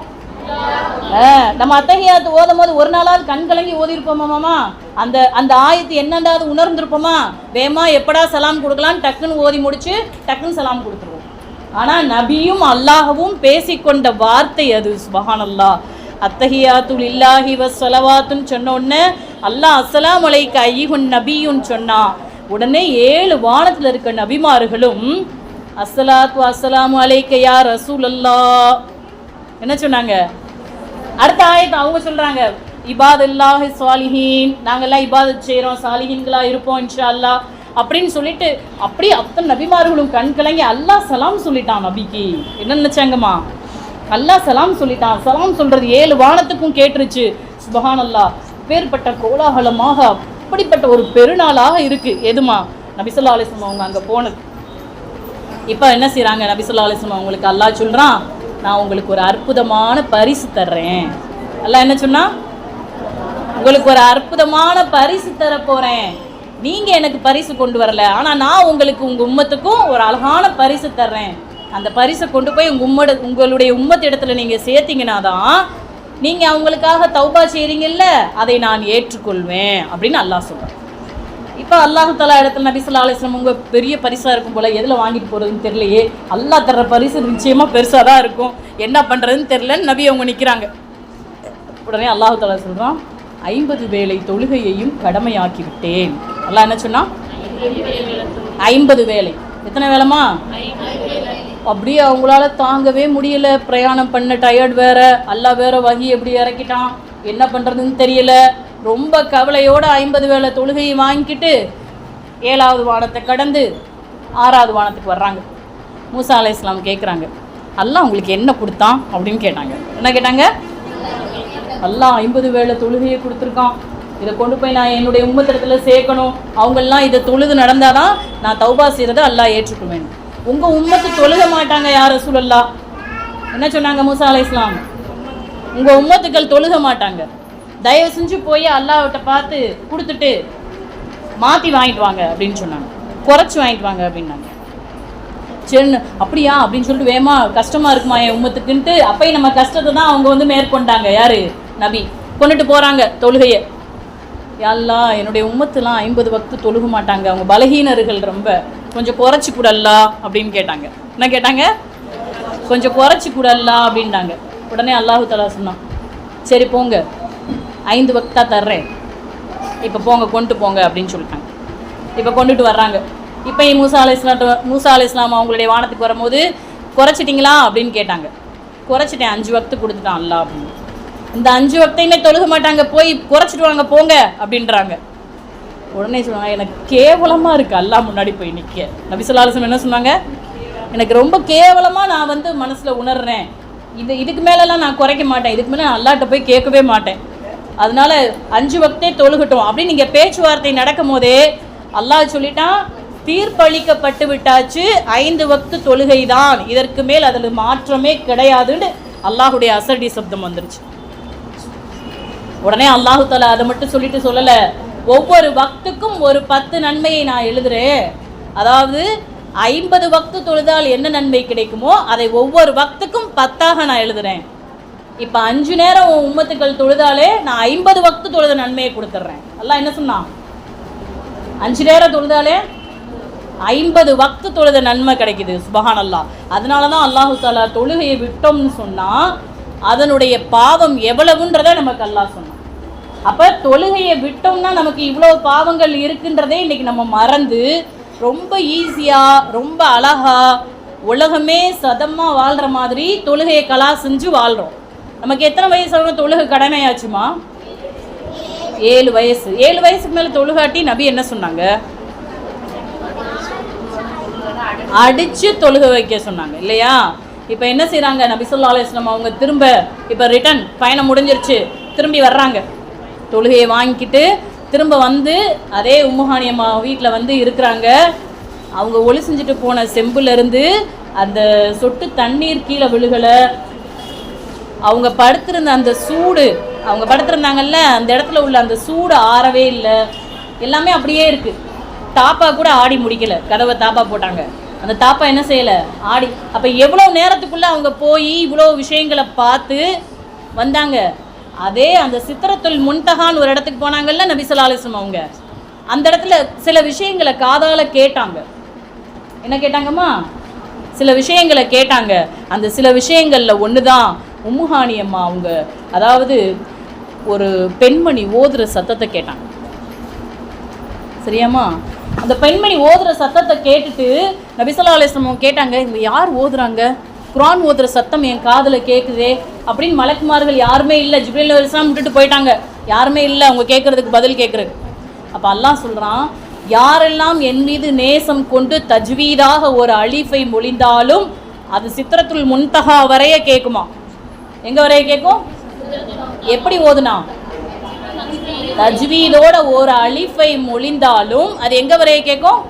நம்ம அத்தஹியாத்து ஓதும் போது ஒரு நாளாவது கண் கலங்கி ஓதிருப்போமா மாமா? அந்த ஆயத்து என்னண்டாவது உணர்ந்திருப்போமா? வேமா எப்படா சலாம் கொடுக்கலான்னு டக்குன்னு ஓதி முடிச்சு டக்குன்னு சலாம் கொடுத்துருவோம். ஆனால் நபியும் அல்லாஹ்வும் பேசிக்கொண்ட வார்த்தை அது. சுப்ஹானல்லாஹ். அத்தஹியாத்து லில்லாஹி வஸ்ஸலவாத்துன்னு சொன்ன உடனே அல்லாஹ் அஸ்ஸலாமு அலைக்க அய்யுஹன் நபியுன்னு சொன்னா உடனே 7 வானத்தில் இருக்க நபிமார்களும் அஸ்ஸலாத்து அஸ்ஸலாமு அலைக்க யா ரசூலல்லாஹ் என்ன சொன்னாங்க? அடுத்த ஆயத்தை அவங்க சொல்கிறாங்க, இபாதுல்லாஹி சாலிஹீன், நாங்கள்லாம் இபாதத் செய்கிறோம், சாலிஹீன்களாக இருப்போம் இன்ஷா அல்லாஹ் அப்படின்னு சொல்லிட்டு அப்படியே அத்தனை நபிமார்களும் கண் கலங்கி அல்லாஹ் சலாம் சொல்லிட்டான். நபிக்கு என்ன நினச்சாங்கம்மா? அல்லாஹ் சலாம் சொல்லிட்டான். சலாம் சொல்கிறது 7 வானத்துக்கும் கேட்டுருச்சு. சுப்ஹானல்லாஹ். பேர்பட்ட கோலாகலமாக அப்படிப்பட்ட ஒரு பெருநாளாக இருக்குது. எதுமா? நபி ஸல்லல்லாஹு அலைஹி வஸல்லம் அவங்க அங்கே போனது. இப்போ என்ன செய்கிறாங்க? நபி ஸல்லல்லாஹு அலைஹி வஸல்லம் அவங்களுக்கு அல்லாஹ் சொல்கிறான், நான் உங்களுக்கு ஒரு அற்புதமான பரிசு தர்றேன். அல்லாஹ் என்ன சொன்னா? உங்களுக்கு ஒரு அற்புதமான பரிசு தர போகிறேன். நீங்கள் எனக்கு பரிசு கொண்டு வரல, ஆனால் நான் உங்களுக்கு உங்கள் உம்மத்துக்கும் ஒரு அழகான பரிசு தர்றேன். அந்த பரிசை கொண்டு போய் உங்களுடைய உம்மத்து இடத்துல நீங்கள் சேர்த்திங்கன்னா தான் நீங்கள் அவங்களுக்காக தௌபா செய்கிறீங்கல்ல, அதை நான் ஏற்றுக்கொள்வேன் அப்படின்னு அல்லாஹ் சொல்கிறான். இப்போ அல்லாஹ் தஆலா இடத்துல நபி ஸல்லல்லாஹு அலைஹி வஸல்லம் உங்க பெரிய பரிசாக இருக்கும் போல் எதில் வாங்கிட்டு போகிறதுன்னு தெரியலையே, அல்லாஹ் தர்ற பரிசு நிச்சயமாக பெருசாக தான் இருக்கும், என்ன பண்ணுறதுன்னு தெரியலன்னு நபி அவங்க நிற்கிறாங்க. உடனே அல்லாஹ் தஆலா சொல்கிறான், 50 வேளை தொழுகையையும் கடமையாக்கி விட்டேன். அல்லாஹ் என்ன சொன்னா? 50 வேளை. எத்தனை வேலைமா? அப்படியே அவங்களால தாங்கவே முடியல. பிரயாணம் பண்ண டயர்ட் வேற, அல்லாஹ் வேற வகி எப்படி இறக்கிட்டான், என்ன பண்ணுறதுன்னு தெரியல. ரொம்ப கவலையோடு 50 வேளை தொழுகையை வாங்கிக்கிட்டு 7வது வானத்தை கடந்து 6வது வானத்துக்கு வர்றாங்க. மூசா அலைஹிஸ்ஸலாம் கேட்குறாங்க, அல்லாஹ் உங்களுக்கு என்ன கொடுத்தான் அப்படின்னு கேட்டாங்க. என்ன கேட்டாங்க? அல்லாஹ் 50 வேளை தொழுகையை கொடுத்துருக்கான், இதை கொண்டு போய் நான் என்னுடைய உம்மத்திடத்தில் சேர்க்கணும், அவங்கெல்லாம் இதை தொழுது நடந்தாதான் நான் தௌபா செய்கிறத அல்லாஹ் ஏற்றுக்குவேன். உங்கள் உம்மத்து தொழுக மாட்டாங்க யார் ரசூலல்லாஹ். என்ன சொன்னாங்க மூசா அலைஹிஸ்ஸலாம்? உங்கள் உம்மத்துக்கள் தொழுக மாட்டாங்க, தயவு செஞ்சு போய் அல்லாஹ்விட்ட பார்த்து கொடுத்துட்டு மாற்றி வாங்கிட்டு வாங்க அப்படின்னு சொன்னாங்க, குறைச்சி வாங்கிட்டு வாங்க அப்படின்னாங்க. சரின்னு அப்படியா அப்படின்னு சொல்லிட்டு வேமா கஷ்டமாக இருக்குமா என் உம்மத்துக்குன்ட்டு அப்பயும் நம்ம கஷ்டத்தை தான் அவங்க மேற்கொண்டாங்க. யார்? நபி. கொண்டுட்டு போகிறாங்க தொழுகையை. அல்லாஹ் என்னுடைய உம்மத்துலாம் 50 வக்து தொழுக மாட்டாங்க, அவங்க பலகீனர்கள், ரொம்ப கொஞ்சம் குறைச்சி கூடல்லா அப்படின்னு கேட்டாங்க. என்ன கேட்டாங்க? கொஞ்சம் குறைச்சி கூடல்லா அப்படின்ட்டாங்க. உடனே அல்லாஹ் தஆலா சொன்னான், சரி போங்க 5 வக்தா தர்றேன், இப்போ போங்க கொண்டு போங்க அப்படின்னு சொல்லிட்டாங்க. இப்போ கொண்டுட்டு வர்றாங்க. இப்போ மூசா அலைஹிஸ்ஸலாம் அவங்களுடைய வானத்துக்கு வரும்போது குறைச்சிட்டிங்களா அப்படின்னு கேட்டாங்க. குறைச்சிட்டேன், 5 வக்து கொடுத்துட்டான் அல்லாஹ் அப்படின்னு. இந்த 5 வக்தையுமே தொழுக மாட்டாங்க, போய் குறைச்சிட்டு வாங்க போங்க அப்படின்றாங்க. உடனே சொன்னாங்க, எனக்கு கேவலமாக இருக்குது அல்லாஹ் முன்னாடி போய் நிற்க. நபி ஸல்லல்லாஹு அலைஹி வஸல்லம் என்ன சொன்னாங்க? எனக்கு ரொம்ப கேவலமாக நான் மனசில் உணர்றேன், இதுக்கு மேலெல்லாம் நான் குறைக்க மாட்டேன், இதுக்கு மேலே நான் அல்லாஹ்ட்ட போய் கேட்கவே மாட்டேன், அதனால 5 வக்தே தொழுகட்டும் அப்படின்னு நீங்கள் பேச்சுவார்த்தை நடக்கும் போதே அல்லாஹ் சொல்லிட்டான், தீர்ப்பளிக்கப்பட்டு விட்டாச்சு, 5 வக்து தொழுகை தான், இதற்கு மேல் அதில் மாற்றமே கிடையாதுன்னு அல்லாஹுடைய அசடி சப்தம் வந்துருச்சு. உடனே அல்லாஹு தஆலா அதை மட்டும் சொல்லிட்டு சொல்லலை, ஒவ்வொரு வக்துக்கும் ஒரு 10 நன்மையை நான் எழுதுறேன், அதாவது 50 வக்து தொழுதால் என்ன நன்மை கிடைக்குமோ அதை ஒவ்வொரு வக்துக்கும் 10ஆக நான் எழுதுறேன். இப்போ 5 நேரம் உம்மத்துக்கள் தொழுதாலே நான் 50 வக்து தொழுத நன்மையை கொடுத்துட்றேன். அல்லாஹ் என்ன சொன்னான்? 5 நேரம் தொழுதாலே 50 வக்து தொழுத நன்மை கிடைக்குது. சுபஹானல்லாஹ். அதனால தான் அல்லாஹு தஆலா தொழுகையை விட்டோம்னு சொன்னால் அதனுடைய பாவம் எவ்வளவுன்றதை நமக்கு அல்லாஹ் சொன்னான். அப்போ தொழுகையை விட்டோம்னா நமக்கு இவ்வளோ பாவங்கள் இருக்குன்றதே இன்றைக்கி நம்ம மறந்து ரொம்ப ஈஸியாக ரொம்ப அழகாக உலகமே சதமாக வாழ்கிற மாதிரி தொழுகையை கலா செஞ்சு வாழ்கிறோம். நமக்கு எத்தனை வயசு தொழுகை கடமையாச்சுமா? 7 வயசு. 7 வயசுக்கு மேலே தொழுகாட்டி நபி என்ன சொன்னாங்க? அடித்து தொழுகை வைக்க சொன்னாங்க இல்லையா? இப்போ என்ன செய்கிறாங்க? நபி ஸல்லல்லாஹு அலைஹி வஸல்லம் அவங்க திரும்ப இப்போ ரிட்டன் பயணம் முடிஞ்சிருச்சு, திரும்பி வர்றாங்க. தொழுகையை வாங்கிக்கிட்டு திரும்ப வந்து அதே உம்முஹானி அம்மா வீட்டில் இருக்கிறாங்க. அவங்க ஒளி செஞ்சுட்டு போன செம்புலேருந்து அந்த சொட்டு தண்ணீர் கீழே விழுகலை. அவங்க படுத்திருந்த அந்த சூடு, அவங்க படுத்திருந்தாங்கல்ல அந்த இடத்துல உள்ள அந்த சூடு ஆறவே இல்லை, எல்லாமே அப்படியே இருக்குது. தாப்பா கூட ஆடி முடிக்கலை, கதவை தாப்பா போட்டாங்க, அந்த தாப்பா என்ன செய்யலை, ஆடி. அப்போ எவ்வளோ நேரத்துக்குள்ளே அவங்க போய் இவ்வளோ விஷயங்களை பார்த்து வந்தாங்க. அதே அந்த சித்ரத்துல் முன்தஹான்னு ஒரு இடத்துக்கு போனாங்கல்ல நபி ஸல்லல்லாஹு அலைஹி வஸல்லம், அவங்க அந்த இடத்துல சில விஷயங்களை காதால் கேட்டாங்க. என்ன கேட்டாங்கம்மா? சில விஷயங்களை கேட்டாங்க. அந்த சில விஷயங்களில் ஒன்று தான் உம்முஹானி அம்மா அவங்க, அதாவது ஒரு பெண்மணி ஓதுற சத்தத்தை கேட்டாங்க. சரியாம்மா? அந்த பெண்மணி ஓதுற சத்தத்தை கேட்டுட்டு நபி ஸல்லல்லாஹு அலைஹி வஸல்லம் கேட்டாங்க, இவங்க யார் ஓதுறாங்க? குர்ஆன் ஓதுற சத்தம் என் காதில் கேட்குதே அப்படின்னு. மலக்குமார்கள் யாருமே இல்லை, ஜிப்ரீல் அலைஹிஸ்ஸலாம் விட்டுட்டு போயிட்டாங்க, யாருமே இல்லை அவங்க கேட்குறதுக்கு பதில் கேட்குறது. அப்போ அல்லாஹ் சொல்கிறான், யாரெல்லாம் என் மீது நேசம் கொண்டு தஜ்வீதாக ஒரு அலிஃபை மொழிந்தாலும் அது சித்ரத்துல் முன்தஹா வரைய கேட்குமா? எங்கே வரைய கேட்கும்? எப்படி ஓதுனா? தஜ்வீதோட ஒரு அலிஃபை மொழிந்தாலும் அது எங்கே வரைய கேட்கும்?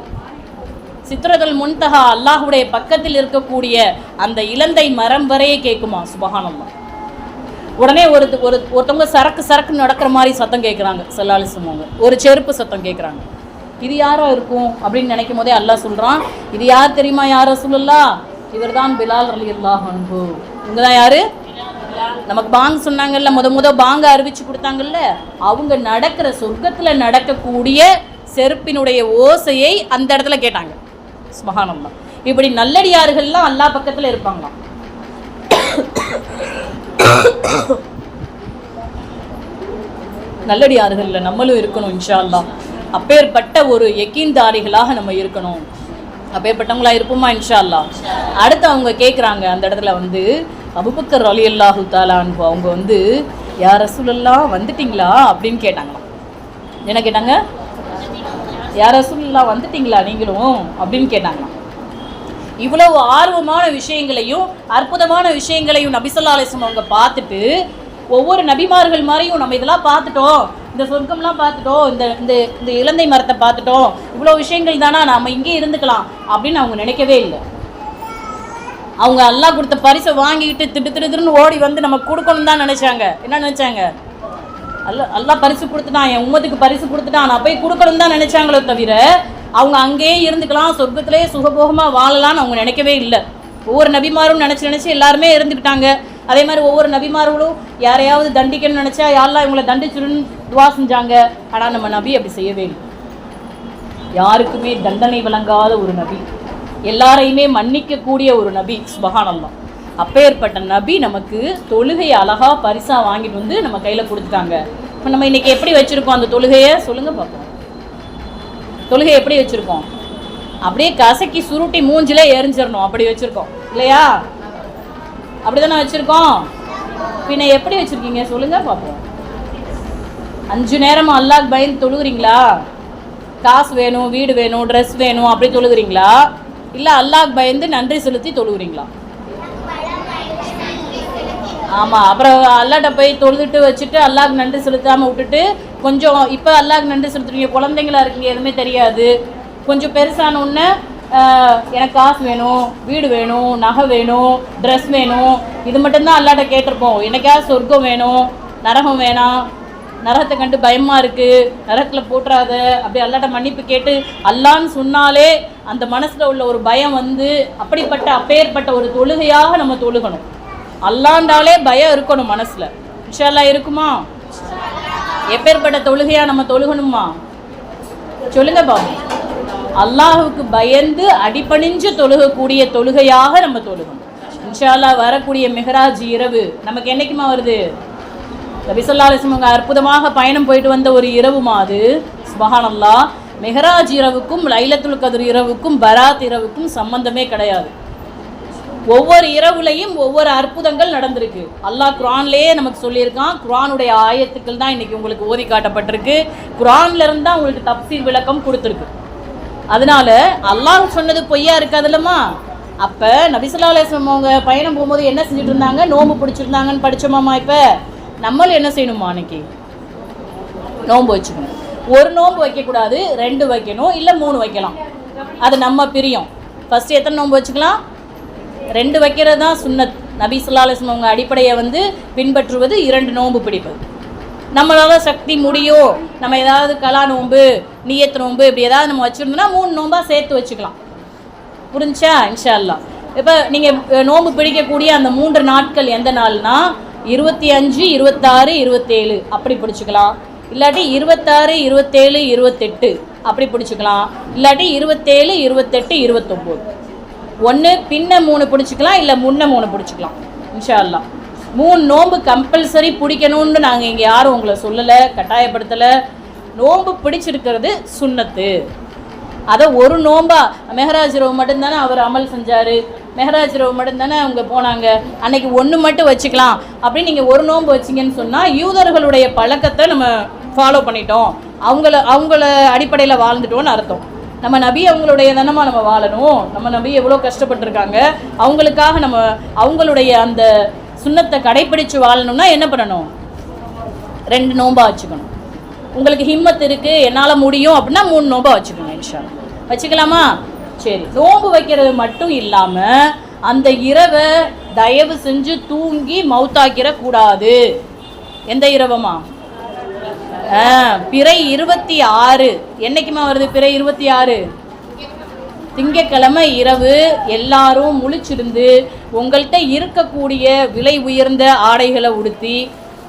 சித்ரத்துல் முன்தஹா, அல்லாஹுடைய பக்கத்தில் இருக்கக்கூடிய அந்த இலந்தை மரம் வரையே கேட்குமா? சுபஹானல்லாஹ். உடனே ஒருத்தவங்க சரக்கு நடக்கிற மாதிரி சத்தம் கேட்குறாங்க. ஸல்லல்லாஹு அலைஹி வஸல்லம் ஒரு செருப்பு சத்தம் கேட்குறாங்க. இது யாரோ இருக்கும் அப்படின்னு நினைக்கும் போதே அல்லாஹ் சொல்கிறான், இது யார் தெரியுமா? யார் ரசூலுல்லாஹ்? இவர் தான் பிலால் ரலியல்லாஹு அன்ஹு. இவங்க தான் யார்? நமக்கு பாங்க் சொன்னாங்கல்ல, முத பாங்க அறிவிச்சு கொடுத்தாங்கல்ல, அவங்க நடக்கிற சொர்க்கத்தில் நடக்கக்கூடிய செருப்பினுடைய ஓசையை அந்த இடத்துல கேட்டாங்க. சுப்ஹானல்லாஹ். இப்படி நல்லடியார்கள்லாம் அல்லாஹ் பக்கத்தில் இருப்பாங்களாம். நல்லடியார்கள்ல நம்மளும் இருக்கணும் இன்ஷா அல்லாஹ். அப்பேற்பட்ட ஒரு யகீன்தாரிகளாக நம்ம இருக்கணும். அப்பேற்பட்டவங்களா இருப்போமா இன்ஷா அல்லாஹ். அடுத்து அவங்க கேட்குறாங்க அந்த இடத்துல வந்து அபூபக்கர் ரலியல்லாஹு தஆலா அன்ஹு அவங்க வந்து யா ரசூலல்லாஹ் வந்துட்டீங்களா அப்படின்னு கேட்டாங்களாம். என்ன கேட்டாங்க? யா ரசூலல்லாஹ் வந்துட்டீங்களா நீங்களும் அப்படின்னு கேட்டாங்களாம். இவ்வளவு ஆர்வமான விஷயங்களையும் அற்புதமான விஷயங்களையும் நபி ஸல்லல்லாஹு அலைஹி வஸல்லம் அவங்க பார்த்துட்டு ஒவ்வொரு நபிமார்கள் மாதிரியும் நம்ம இதெல்லாம் பார்த்துட்டோம், இந்த சொர்க்கம்லாம் பார்த்துட்டோம், இந்த இந்த இந்த இலந்தை மரத்தை பார்த்துட்டோம், இவ்வளோ விஷயங்கள் தானா நம்ம இங்கே இருந்துக்கலாம் அப்படின்னு அவங்க நினைக்கவே இல்லை. அவங்க அல்லாஹ் கொடுத்த பரிசை வாங்கிக்கிட்டு திட்டுன்னு ஓடி வந்து நம்ம கொடுக்கணும் தான் நினைச்சாங்க. என்ன நினைச்சாங்க? அல்லாஹ் பரிசு கொடுத்துட்டான், என் உம்மத்துக்கு பரிசு கொடுத்துட்டான், நான் போய் கொடுக்கணும் தான் நினைச்சாங்களோ தவிர அவங்க அங்கேயே இருந்துக்கலாம், சொர்க்கத்திலே சுகபோகமாக வாழலான்னு அவங்க நினைக்கவே இல்லை. ஒவ்வொரு நபிமாரும் நினச்சி எல்லாருமே இருந்துக்கிட்டாங்க. அதே மாதிரி ஒவ்வொரு நபிமார்களும் யாரையாவது தண்டிக்கணும்னு நினச்சா யாரெல்லாம் இவங்களை தண்டிச்சுன்னு துவா செஞ்சாங்க. ஆனால் நம்ம நபி அப்படி செய்யவே இல்லை. யாருக்குமே தண்டனை வழங்காத ஒரு நபி, எல்லாரையுமே மன்னிக்கக்கூடிய ஒரு நபி. சுப்ஹானல்லாஹ். அப்பேற்பட்ட நபி நமக்கு தொழுகையை அழகாக பரிசாக வாங்கிட்டு வந்து நம்ம கையில் கொடுத்துட்டாங்க. இப்போ நம்ம இன்றைக்கி எப்படி வச்சுருக்கோம் அந்த தொழுகையை சொல்லுங்கள் பார்ப்போம். தொழுகை எப்படி வச்சுருக்கோம்? அப்படியே கசக்கி சுருட்டி மூஞ்சிலே எரிஞ்சிடணும் அப்படி வச்சுருக்கோம் இல்லையா? அப்படி தானே வச்சுருக்கோம். பின்ன எப்படி வச்சுருக்கீங்க சொல்லுங்கள் பார்ப்போம். 5 நேரமும் அல்லாஹ்க்கு பயந்து தொழுகிறீங்களா? காசு வேணும், வீடு வேணும், ட்ரெஸ் வேணும் அப்படி தொழுகிறீங்களா? இல்லை அல்லாஹ்க்கு பயந்து நன்றி செலுத்தி தொழுகிறீங்களா? ஆமாம். அப்புறம் அல்லாட்ட போய் தொழுதுட்டு வச்சுட்டு அல்லாஹ்க்கு நன்றி செலுத்தாமல் விட்டுட்டு கொஞ்சம் இப்போ அல்லாஹ்க்கு நன்றி செலுத்துறீங்க, குழந்தைங்களா இருக்கீங்க, எதுவுமே தெரியாது. கொஞ்சம் பெருசான உடனே எனக்கு காசு வேணும், வீடு வேணும், நகை வேணும், ட்ரெஸ் வேணும், இது மட்டும்தான் அல்லாட்ட கேட்டிருப்போம். எனக்காவது சொர்க்கம் வேணும், நரகம் வேணாம், நரகத்தை கண்டு பயமாக இருக்குது, நரகத்தில் போட்டுறாத அப்படி அல்லாட்ட மன்னிப்பு கேட்டு அல்லான்னு சொன்னாலே அந்த மனசில் உள்ள ஒரு பயம் வந்து அப்படிப்பட்ட அப்பேற்பட்ட ஒரு தொழுகையாக நம்ம தொழுகணும். அல்லாண்டாலே பயம் இருக்கணும் மனசில். இன்ஷா அல்லாஹ் இருக்குமா? எப்பேற்பட்ட தொழுகையாக நம்ம தொழுகணுமா சொல்லுங்க பாபு. அல்லாஹுக்கு பயந்து அடிபணிஞ்சு தொழுகக்கூடிய தொழுகையாக நம்ம தொழுகணும். இன்ஷா அல்லாஹ் வரக்கூடிய மிஹராஜ் இரவு நமக்கு என்னைக்குமா வருது? நபி ஸல்லல்லாஹு அலைஹி வஸல்லம் அற்புதமாக பயணம் போயிட்டு வந்த ஒரு இரவுமா அது. சுப்ஹானல்லாஹ். மிஹராஜ் இரவுக்கும் லைலத்துல் கத்ர் இரவுக்கும் பராத் இரவுக்கும் சம்பந்தமே கிடையாது. ஒவ்வொரு இரவுலையும் ஒவ்வொரு அற்புதங்கள் நடந்திருக்கு. அல்லாஹ் குர்ஆன்லேயே நமக்கு சொல்லியிருக்கான். குர்ஆனுடைய ஆயத்துக்கள் தான் இன்றைக்கி உங்களுக்கு ஓதி காட்டப்பட்டிருக்கு. குர்ஆன்லேருந்து தான் உங்களுக்கு தப்சீர் விளக்கம் கொடுத்துருக்கு. அதனால அல்லாஹ் சொன்னது பொய்யா இருக்காதுல்லம்மா. அப்போ நபி ஸல்லல்லாஹு அலைஹி வஸல்லம் அவங்க பயணம் போகும்போது என்ன செஞ்சுட்டு இருந்தாங்க? நோன்பு பிடிச்சிருந்தாங்கன்னு படித்தோமாம்மா. இப்போ நம்மளும் என்ன செய்யணுமா? அன்னைக்கு நோன்பு வச்சுக்கணும். ஒரு நோன்பு வைக்கக்கூடாது, 2 வைக்கணும், இல்லை 3 வைக்கலாம். அது நம்ம பிரியம். ஃபஸ்ட்டு எத்தனை நோன்பு வச்சுக்கலாம்? 2 வைக்கிறது தான் சுன்னத். நபி ஸல்லல்லாஹு அலைஹி வஸல்லம் அவங்க அடிப்படையை வந்து பின்பற்றுவது 2 நோன்பு பிடிப்பது. நம்மளால் சக்தி முடியும், நம்ம ஏதாவது கலா நோன்பு, நியத் நோன்பு இப்படி ஏதாவது நம்ம வச்சுருந்தோம்னா 3 நோம்பாக சேர்த்து வச்சுக்கலாம். புரிஞ்சா? இன்ஷா அல்லாஹ். இப்போ நீங்கள் நோன்பு பிடிக்கக்கூடிய அந்த 3 நாட்கள் எந்த நாள்னா 25, 26, 27 அப்படி பிடிச்சிக்கலாம். இல்லாட்டி 26, 27, 28 அப்படி பிடிச்சிக்கலாம். இல்லாட்டி 27, 28, 29 ஒன்று பின்ன 3 பிடிச்சிக்கலாம், இல்லை முன்ன 3 பிடிச்சிக்கலாம். இன்ஷா அல்லாஹ் 3 நோன்பு கம்பல்சரி பிடிக்கணும்னு நாங்கள் இங்கே யாரும் உங்களை சொல்லலை, கட்டாயப்படுத்தலை. நோன்பு பிடிச்சிருக்கிறது சுன்னத்து. அதை ஒரு நோன்பா மெஹராஜ் இரவு மட்டும்தானே அவர் அமல் செஞ்சார், மெஹராஜ் இரவு மட்டும்தானே அவங்க போனாங்க, அன்னைக்கு 1 மட்டும் வச்சுக்கலாம் அப்படின்னு நீங்கள் ஒரு நோன்பு வச்சிங்கன்னு சொன்னால் யூதர்களுடைய பழக்கத்தை நம்ம ஃபாலோ பண்ணிட்டோம், அவங்கள அடிப்படையில் வாழ்ந்துட்டோன்னு அர்த்தம். நம்ம நபி அவங்களுடைய தானமா நம்ம வாழணும். நம்ம நபி எவ்வளோ கஷ்டப்பட்டுருக்காங்க, அவங்களுக்காக நம்ம அவங்களுடைய அந்த சுன்னத்தை கடைப்பிடிச்சு வாழணும்னா என்ன பண்ணணும்? 2 நோன்பா வச்சுக்கணும். உங்களுக்கு ஹிம்மத் இருக்குது, என்னால் முடியும் அப்படின்னா 3 நோன்பா வச்சுக்கணும். இன்ஷா அல்லாஹ் வச்சுக்கலாமா? சரி. நோன்பு வைக்கிறது மட்டும் இல்லாமல் அந்த இரவை தயவு செஞ்சு தூங்கி மௌத்தாக்கிற கூடாது. எந்த இரவமா? பிறை 26 என்னைக்குமா வருது? பிறை 26 திங்கக்கிழமை இரவு எல்லாரும் முழிச்சிருந்து உங்கள்கிட்ட இருக்கக்கூடிய விலை உயர்ந்த ஆடைகளை உடுத்தி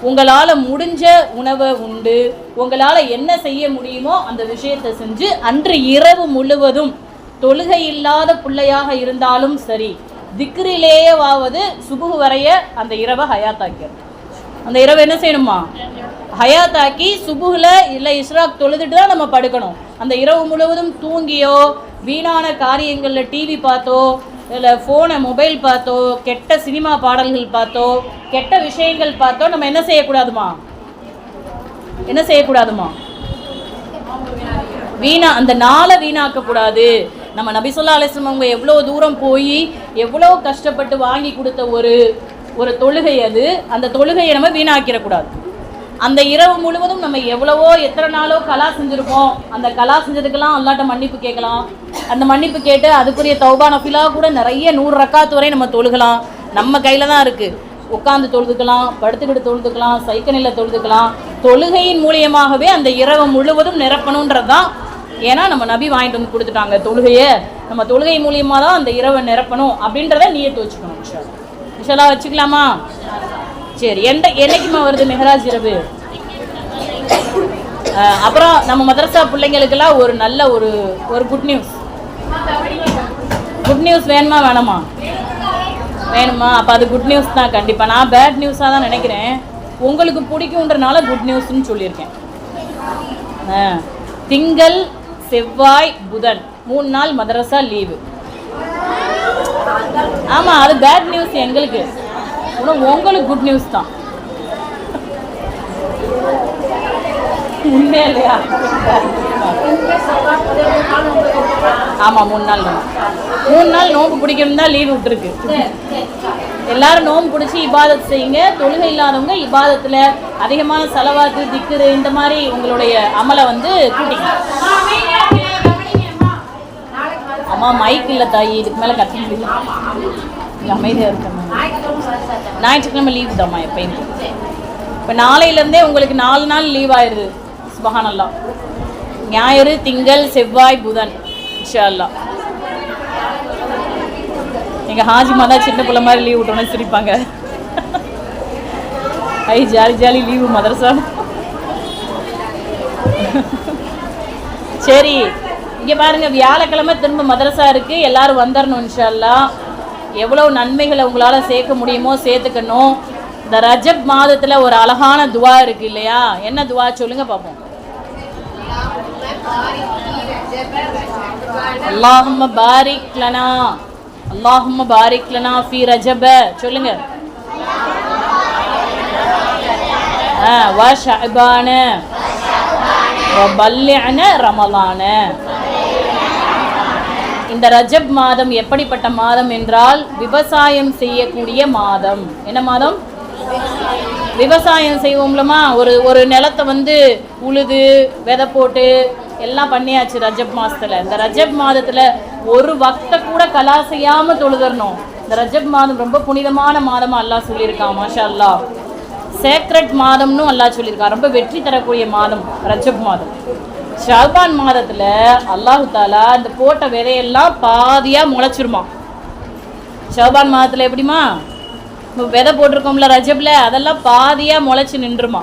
உங்களால் முடிஞ்ச உணவை உண்டு, உங்களால் என்ன செய்ய முடியுமோ அந்த விஷயத்தை செஞ்சு அன்று இரவு முழுவதும் தொழுகை இல்லாத பிள்ளையாக இருந்தாலும் சரி திக்ரிலேயாவது சுபுகு வரைய அந்த இரவை ஹயாத்தாக்கிறது. அந்த இரவு என்ன செய்யணுமா? ஹயாத்தாக்கி சுபுகில் இல்லை இஸ்ராக் தொழுதுட்டு தான் நம்ம படுக்கணும். அந்த இரவு முழுவதும் தூங்கியோ வீணான காரியங்களில் டிவி பார்த்தோ இல்லை ஃபோனை மொபைல் பார்த்தோ கெட்ட சினிமா பாடல்கள் பார்த்தோ கெட்ட விஷயங்கள் பார்த்தோ நம்ம என்ன செய்யக்கூடாதுமா? அந்த நாளை வீணாக்கக்கூடாது. நம்ம நபி ஸல்லல்லாஹு அலைஹி வஸல்லம் அவங்க எவ்வளோ தூரம் போய் எவ்வளோ கஷ்டப்பட்டு வாங்கி கொடுத்த ஒரு தொழுகை அது. அந்த தொழுகையை நம்ம வீணாக்கிடக்கூடாது. அந்த இரவு முழுவதும் நம்ம எவ்வளவோ எத்தனை நாளோ கலா செஞ்சுருப்போம். அந்த கலா செஞ்சதுக்கெல்லாம் அல்லாட்ட மன்னிப்பு கேட்கலாம். அந்த மன்னிப்பு கேட்டு அதுக்குரிய தௌபா நஃபிலாக கூட நிறைய 100 ரக்காத் வரை நம்ம தொழுகலாம். நம்ம கையில் தான் இருக்குது. உட்காந்து தொழுதுக்கலாம், படுத்துக்கிட்டு தொழுதுக்கலாம், சைக்கிளில் தொழுதுக்கலாம். தொழுகையின் மூலியமாகவே அந்த இரவு முழுவதும் நிரப்பணுன்றது தான். ஏன்னா நம்ம நபி வாங்கிட்டு வந்து கொடுத்துட்டாங்க தொழுகையை. நம்ம தொழுகை மூலியமாக தான் அந்த இரவை நிரப்பணும் அப்படின்றத நியத்து வச்சுக்கணும். இன்ஷா வச்சுக்கலாமா? சரி, என்னைக்குமா வருது மெஹராஜ் இரவு? அப்புறம் நம்ம மதரசா பிள்ளைங்களுக்கெல்லாம் ஒரு நல்ல ஒரு குட் நியூஸ் வேணுமா வேணாமா? வேணுமா? அப்போ அது குட் நியூஸ் தான் கண்டிப்பாக. நான் பேட் நியூஸாக தான் நினைக்கிறேன். உங்களுக்கு பிடிக்குன்றனால குட் நியூஸ்ன்னு சொல்லியிருக்கேன். திங்கள் செவ்வாய் புதன் 3 நாள் மதரசா லீவு. ஆமாம், அது பேட் நியூஸ் எங்களுக்கு. உங்களுக்கு குட் நியூஸ் தான். உண்மையா இல்லையா? ஆமாம், 3 நாள் நோம்பு பிடிக்கணும் தான் லீவு விட்டுருக்கு. எல்லாரும் நோம்பு பிடிச்சி இபாதத் செய்யுங்க. தொழுகை இல்லாதவங்க இபாதத்தில் அதிகமான செலவாத்து திக்குது இந்த மாதிரி உங்களுடைய அமலை வந்து கூட்டிங்க. அம்மா மைக் இல்லை தாயி, இதுக்கு மேலே கட்ட முடியும். அமைதியாக இருக்கணும். ஞாயிற்றுக்கிழமை லீவு தான்மா எப்பயும். இப்போ நாளையிலேருந்தே உங்களுக்கு 4 நாள் லீவ் ஆயிடுது. சுபஹானல்லாஹ். ஞாயிறு, திங்கள், செவ்வாய், புதன் இன்ஷா அல்லாஹ். எங்கள் ஹாஜிமா தான் சின்ன பிள்ளை மாதிரி லீவ் விட்டோன்னு சிரிப்பாங்க. ஐ ஜாலி லீவு மதரசா. சரி, இங்கே பாருங்கள், வியாழக்கிழமை திரும்ப மதரசா இருக்குது. எல்லோரும் வந்துடணும் இன்ஷா அல்லாஹ். எவ்வளோ நன்மைகளை உங்களால் சேர்க்க முடியுமோ சேர்த்துக்கணும். இந்த ரஜப் மாதத்தில் ஒரு அழகான துவா இருக்குது இல்லையா? என்ன துவா சொல்லுங்க பார்ப்போம். அல்லாஹும்ம பாரிக் லனா, அல்லாஹும்ம பாரிக் லனா ஃபீ ரஜப சொல்லுங்க. வ ஷஅபான வ பல்லிஅன ரமலான. இந்த ரஜப் மாதம் எப்படிப்பட்ட மாதம் என்றால் விவசாயம் செய்யக்கூடிய மாதம். என்ன மாதம்? விவசாயம் செய்வோம்லமா. ஒரு நிலத்தை வந்து உழுது விதை போட்டு எல்லாம் பண்ணியாச்சு ரஜப் மாதத்தில். இந்த ரஜப் மாதத்தில் ஒரு வக்தை கூட கலா செய்யாமல் தொழுதரணும். இந்த ரஜப் மாதம் ரொம்ப புனிதமான மாதமாக அல்லாஹ் சொல்லியிருக்கான். மாஷா அல்லாஹ். சேக்ரெட் மாதம்னு அல்லாஹ் சொல்லியிருக்கான். ரொம்ப வெற்றி தரக்கூடிய மாதம் ரஜப் மாதம். ஷாபான் மாதத்தில் அல்லாஹு தாலா இந்த போட்ட விதையெல்லாம் பாதியாக முளைச்சிருமா. ஷாபான் மாதத்தில் எப்படிமா விதை போட்டிருக்கோம்ல ரஜப்ல, அதெல்லாம் பாதியாக முளைச்சி நின்றுமா.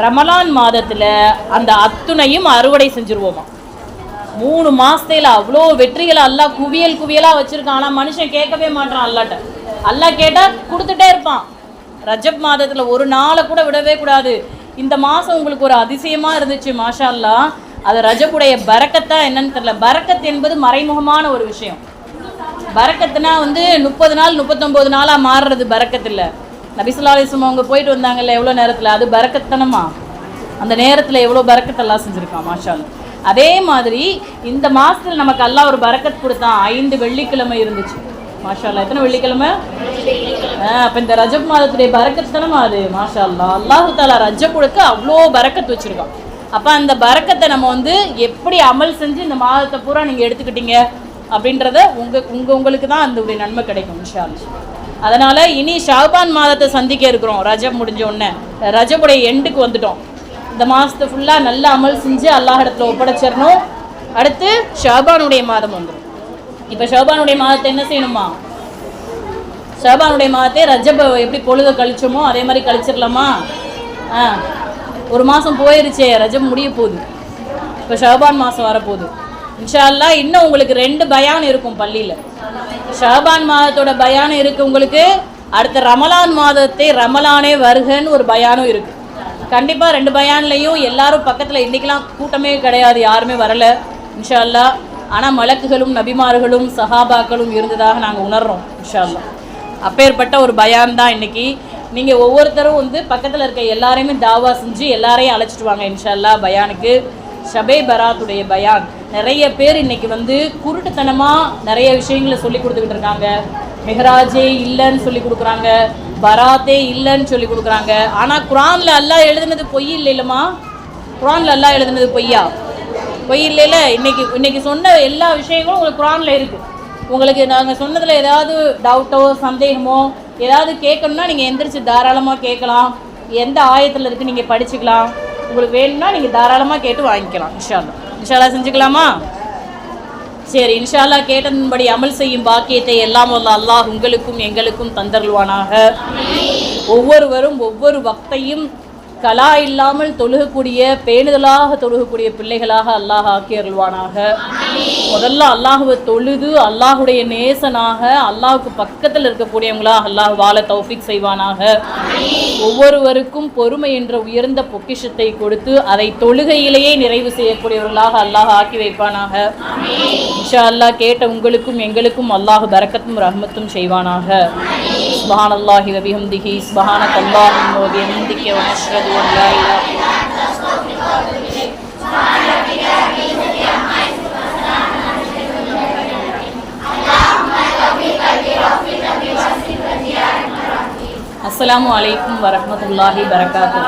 ரமலான் மாதத்தில் அந்த அத்துணையும் அறுவடை செஞ்சுருவோமா. 3 மாதத்தில் அவ்வளோ வெற்றிகளை அல்லாஹ் குவியலாக வச்சுருக்கான். ஆனால் மனுஷன் கேட்கவே மாட்டான் அல்லாட்ட. அல்லாஹ் கேட்டால் கொடுத்துட்டே இருப்பான். ரஜப் மாதத்தில் ஒரு நாளை கூட விடவே கூடாது. இந்த மாதம் உங்களுக்கு ஒரு அதிசயமாக இருந்துச்சு மாஷா அல்லாஹ். அது ரஜபுடைய பரக்கத்தா என்னன்னு தெரியல. பரக்கத் என்பது மறைமுகமான ஒரு விஷயம். பரக்கத்துனா வந்து 30 நாள் 39 நாளாக மாறுறது பரக்கத் இல்லை. நபி ஸல்லல்லாஹு அலைஹி வஸல்லம் அவங்க போயிட்டு வந்தாங்கல்ல எவ்வளோ நேரத்தில், அது பரக்கத்தனமா. அந்த நேரத்தில் எவ்வளோ பரக்கத்தெல்லாம் செஞ்சுருக்கான் மாஷா அல்லாஹ். அதே மாதிரி இந்த மாதத்தில் நமக்கு அல்லாஹ் ஒரு பரக்கத் கொடுத்தான். 5 வெள்ளிக்கிழமை இருந்துச்சு மாஷா அல்லாஹ். எத்தனை வெள்ளிக்கிழமை? அப்போ இந்த ரஜப் மாதத்துடைய பரக்கத்தனமா அது மாஷா அல்லாஹ். அல்லாஹு தாலா ரஜபுக்கு அவ்வளோ பரக்கத்து வச்சுருக்கான். அப்போ அந்த பரக்கத்தை நம்ம வந்து எப்படி அமல் செஞ்சு இந்த மாதத்தை பூரா நீங்கள் எடுத்துக்கிட்டீங்க அப்படின்றத உங்களுக்கு தான் அந்த ஒரு நன்மை கிடைக்கும் இன்ஷா அல்லாஹ். அதனால் இனி ஷாபான் மாதத்தை சந்திக்க இருக்கிறோம். ரஜப் முடிஞ்ச உடனே ரஜபுடைய எண்டுக்கு வந்துட்டோம். இந்த மாதத்தை ஃபுல்லாக நல்ல அமல் செஞ்சு அல்லாஹ் இடத்துல ஒப்படைச்சிடணும். அடுத்து ஷாபானுடைய மாதம் வந்துடும். இப்போ ஷாபானுடைய மாதத்தை என்ன செய்யணுமா? ஷாபானுடைய மாதத்தை ரஜபை எப்படி பொழுத கழிச்சோமோ அதே மாதிரி கழிச்சிடலாமா? ஒரு மாதம் போயிருச்சே, ரஜம் முடிய போகுது, இப்போ ஷாபான் மாதம் வரப்போகுது. இன்ஷா அல்லாஹ் இன்னும் உங்களுக்கு 2 பயான் இருக்கும் பள்ளியில். ஷாபான் மாதத்தோட பயான் இருக்குது உங்களுக்கு. அடுத்த ரமலான் மாதத்தை ரமலானே வருகன்னு ஒரு பயானும் இருக்குது. கண்டிப்பாக 2 பயான்லையும் எல்லாரும் பக்கத்தில், இன்றைக்கெலாம் கூட்டமே கிடையாது, யாருமே வரலை இன்ஷா அல்லாஹ். ஆனால் மலக்குகளும் நபிமார்களும் சஹாபாக்களும் இருந்ததாக நாங்கள் உணர்கிறோம் இன்ஷா அல்லாஹ். அப்பேற்பட்ட ஒரு பயான் தான் இன்றைக்கி. நீங்கள் ஒவ்வொருத்தரும் வந்து பக்கத்தில் இருக்க எல்லாரையுமே தாவா செஞ்சு எல்லாரையும் அழைச்சிட்டு வாங்க இன்ஷா அல்லாஹ் பயானுக்கு. ஷபே பராத்துடைய பயான். நிறைய பேர் இன்றைக்கி வந்து குருட்டுத்தனமாக நிறைய விஷயங்களை சொல்லி கொடுத்துக்கிட்டு இருக்காங்க. மெஹராஜே இல்லைன்னு சொல்லி கொடுக்குறாங்க, பராத்தே இல்லைன்னு சொல்லி கொடுக்குறாங்க. ஆனால் குரானில் அல்லாஹ் எழுதுனது பொய் இல்லைல்லம்மா? குரானில் அல்லாஹ் எழுதுனது பொய்யா? பொய் இல்லைல்ல. இன்னைக்கு சொன்ன எல்லா விஷயங்களும் உங்களுக்கு குரானில் இருக்குது. உங்களுக்கு நாங்கள் சொன்னதில் ஏதாவது டவுட்டோ சந்தேகமோ ஏதாவது கேட்கணுன்னா நீங்கள் எந்திரிச்சு தாராளமாக கேட்கலாம். எந்த ஆயத்தில் இருக்குது நீங்கள் படிச்சுக்கலாம். உங்களுக்கு வேணும்னா நீங்கள் தாராளமாக கேட்டு வாங்கிக்கலாம். இன்ஷா அல்லாஹ் செஞ்சுக்கலாமா? சரி, இன்ஷா அல்லாஹ் கேட்டதன்படி அமல் செய்யும் பாக்கியத்தை எல்லாம் வல்ல அல்லாஹ் உங்களுக்கும் எங்களுக்கும் தந்தருள்வானாக. ஒவ்வொருவரும் ஒவ்வொரு வக்தையும் கலா இல்லாமல் தொழுகக்கூடிய, பேணுதலாக தொழுகக்கூடிய பிள்ளைகளாக அல்லாஹ் ஆக்கி அருள்வானாக. முதல்ல அல்லாஹுவை தொழுது அல்லாஹுடைய நேசனாக அல்லாஹுக்கு பக்கத்தில் இருக்கக்கூடியவங்களாக அல்லாஹ் வாழ தௌஃபீக் செய்வானாக. ஒவ்வொருவருக்கும் பொறுமை என்ற உயர்ந்த பொக்கிஷத்தை கொடுத்து அதை தொழுகையிலேயே நிறைவு செய்யக்கூடியவர்களாக அல்லாஹ் ஆக்கி வைப்பானாக. இன்ஷா அல்லாஹ் கேட்ட உங்களுக்கும் எங்களுக்கும் அல்லாஹ் பரக்கத்தும் ரஹ்மத்தும் செய்வானாக. சுப்ஹானல்லாஹி வ பிஹம்திஹி சுப்ஹானக்கல்லாஹும்ம வ பிஹம்திக வ நஷ்ஹது அன் லா இலாஹா இல்லா அன்த அஸ்தக்ஃபிருக வ அத்தூபு இலைக். அஸ்ஸலாமு அலைக்கும் வரஹ்மத்துல்லாஹி வபரகாத்துஹு.